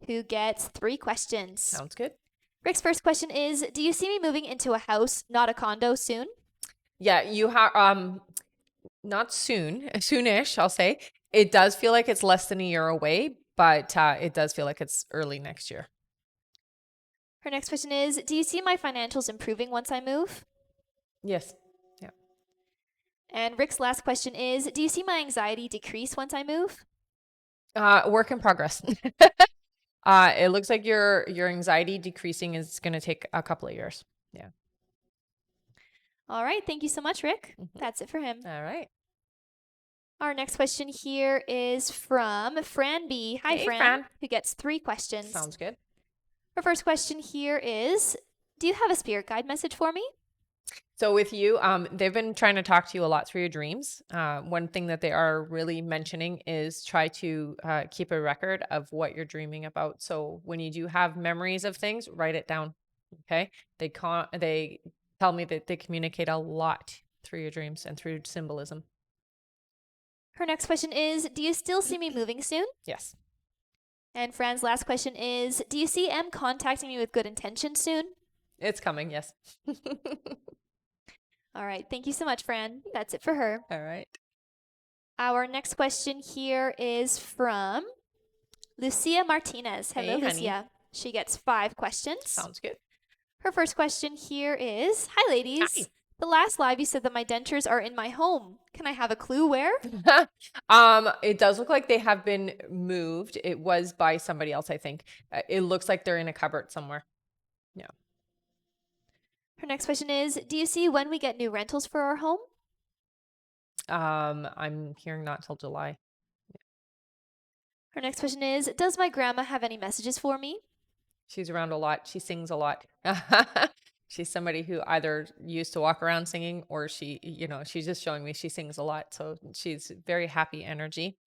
Who gets 3 questions.
Sounds good.
Rick's first question is, do you see me moving into a house, not a condo, soon?
Yeah, you have not soon, soonish, I'll say. It does feel like it's less than a year away, but it does feel like it's early next year.
Her next question is, do you see my financials improving once I move?
Yes. Yeah.
And Rick's last question is, do you see my anxiety decrease once I move?
Work in progress. It looks like your anxiety decreasing is going to take a couple of years. Yeah.
All right. Thank you so much, Rick. That's it for him.
All right.
Our next question here is from Fran B. Hi,
Hey,
Fran. Who gets 3 questions.
Sounds good.
Her first question here is, do you have a spirit guide message for me?
So with you, they've been trying to talk to you a lot through your dreams. One thing that they are really mentioning is try to keep a record of what you're dreaming about. So when you do have memories of things, write it down. Okay. They tell me that they communicate a lot through your dreams and through symbolism.
Her next question is, do you still see me moving soon?
Yes.
And Fran's last question is, do you see M contacting me with good intentions soon?
It's coming. Yes.
All right. Thank you so much, Fran. That's it for her.
All right.
Our next question here is from Lucia Martinez. Hello,
Hey,
Lucia.
honey.
She gets 5 questions.
Sounds good.
Her first question here is, hi, ladies.
Hi.
The last live you said that my dentures are in my home. Can I have a clue where?
It does look like they have been moved. It was by somebody else, I think. It looks like they're in a cupboard somewhere. Yeah.
Her next question is, do you see when we get new rentals for our home?
I'm hearing not till July.
Her next question is, does my grandma have any messages for me?
She's around a lot. She sings a lot. She's somebody who either used to walk around singing or she's just showing me she sings a lot. So she's very happy energy.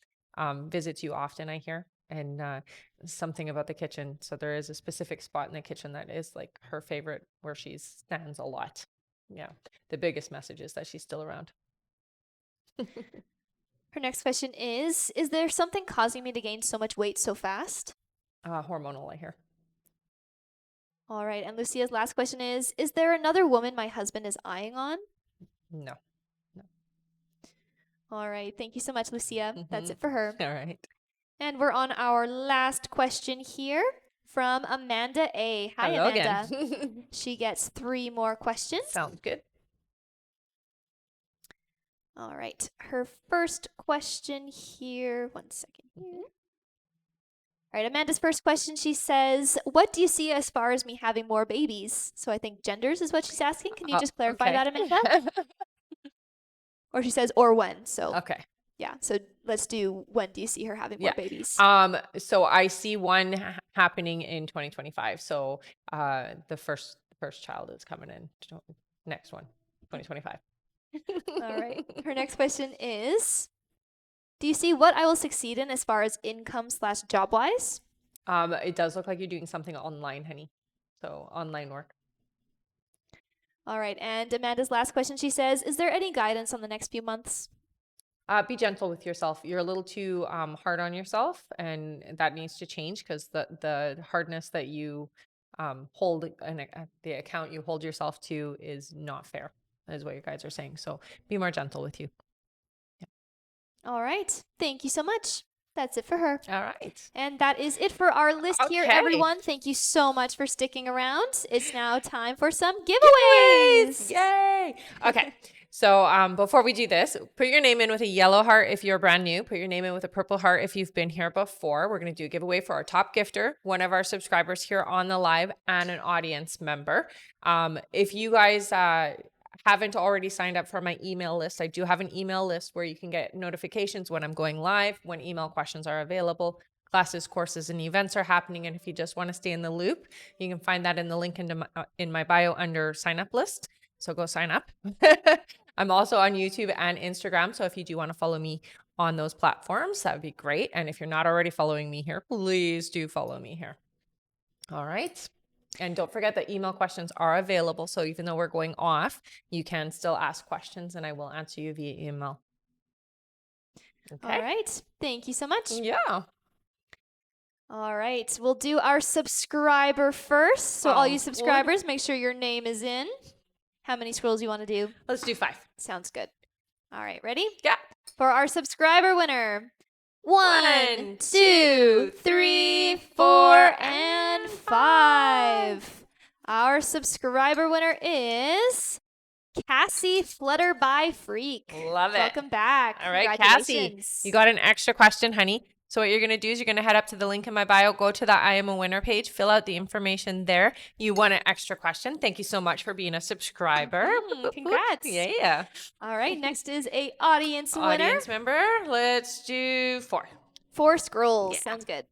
Visits you often, I hear. And something about the kitchen. So there is a specific spot in the kitchen that is like her favorite where she stands a lot. Yeah. The biggest message is that she's still around.
Her next question is there something causing me to gain so much weight so fast?
Hormonal, I hear.
All right. And Lucia's last question is there another woman my husband is eyeing on?
No.
All right. Thank you so much, Lucia. That's
Mhm.
it for her.
All right.
And we're on our last question here from Amanda A. Hi,
Hello
Amanda.
again.
She gets 3 more questions.
Sounds good.
All right. Her first question here. 1 second here. All right. Amanda's first question, she says, what do you see as far as me having more babies? So I think genders is what she's asking. Can you just clarify that, Amanda? Or she says, or when. So
Okay.
yeah. So let's do when do you see her having more
Yeah.
babies?
So I see one happening in 2025. So the first child is coming in. Next one, 2025.
All right. Her next question is, do you see what I will succeed in as far as income/job wise?
It does look like you're doing something online, honey. So online work.
All right. And Amanda's last question, she says, is there any guidance on the next few months?
Be gentle with yourself. You're a little too hard on yourself, and that needs to change because the hardness that you hold the account you hold yourself to is not fair, is what you guys are saying. So be more gentle with you.
All right. Thank you so much. That's it for her.
All right.
And that is it for our list here,
Okay.
everyone. Thank you so much for sticking around. It's now time for some giveaways.
Yay! Okay. So before we do this, put your name in with a yellow heart if you're brand new. Put your name in with a purple heart if you've been here before. We're going to do a giveaway for our top gifter, one of our subscribers here on the live, and an audience member. If you guys haven't already signed up for my email list, I do have an email list where you can get notifications when I'm going live, when email questions are available, classes, courses, and events are happening. And if you just want to stay in the loop, you can find that in the link in my bio under sign up list. So go sign up. I'm also on YouTube and Instagram. So if you do want to follow me on those platforms, that would be great. And if you're not already following me here, please do follow me here. All right. And don't forget that email questions are available. So even though we're going off, you can still ask questions and I will answer you via email. Okay.
All right. Thank you so much.
Yeah.
All right. We'll do our subscriber first. So all you
Sounds good.
subscribers, make sure your name is in. How many scrolls you want to do?
Let's do 5.
Sounds good. All right. Ready?
Yeah.
For our subscriber winner. 1,
1,
2, 3, 4, and 5. Our subscriber winner is Cassie Flutterby Freak.
Love it.
Welcome back.
All right, Cassie,
Congratulations.
you got an extra question, honey. So what you're going to do is you're going to head up to the link in my bio, go to the I Am a Winner page, fill out the information there. You won an extra question. Thank you so much for being a subscriber.
Congrats.
Yeah.
All right, next is a audience winner.
Audience member, let's do 4.
4 scrolls.
Yeah.
Sounds good.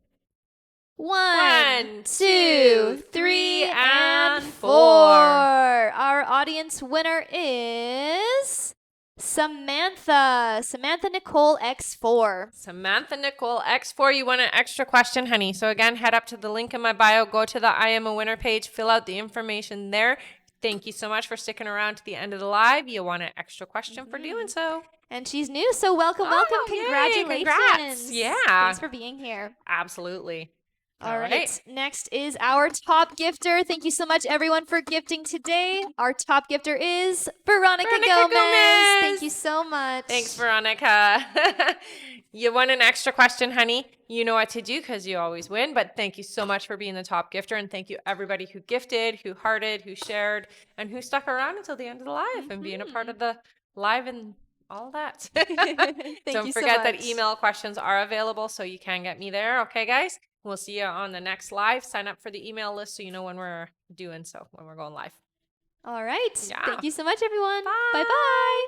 1,
2, 3, and 4. Our audience winner is Samantha Nicole X4.
Samantha Nicole X4, you won an extra question, honey. So again, head up to the link in my bio, go to the I Am a Winner page, fill out the information there. Thank you so much for sticking around to the end of the live. You won an extra question for doing so.
And she's new, so welcome.
Yay,
Congratulations.
congrats. Yeah.
Thanks for being here.
Absolutely.
All right. Next is our top gifter. Thank you so much, everyone, for gifting today. Our top gifter is Veronica Gomez. Thank you so much.
Thanks, Veronica. You won an extra question, honey. You know what to do because you always win. But thank you so much for being the top gifter. And thank you, everybody who gifted, who hearted, who shared, and who stuck around until the end of the live and being a part of the live and all that. Don't forget that email questions are available, so you can get me there. Okay, guys? We'll see you on the next live. Sign up for the email list so you know when we're doing so, when we're going live.
All right.
Yeah.
Thank you so much, everyone.
Bye.
Bye-bye.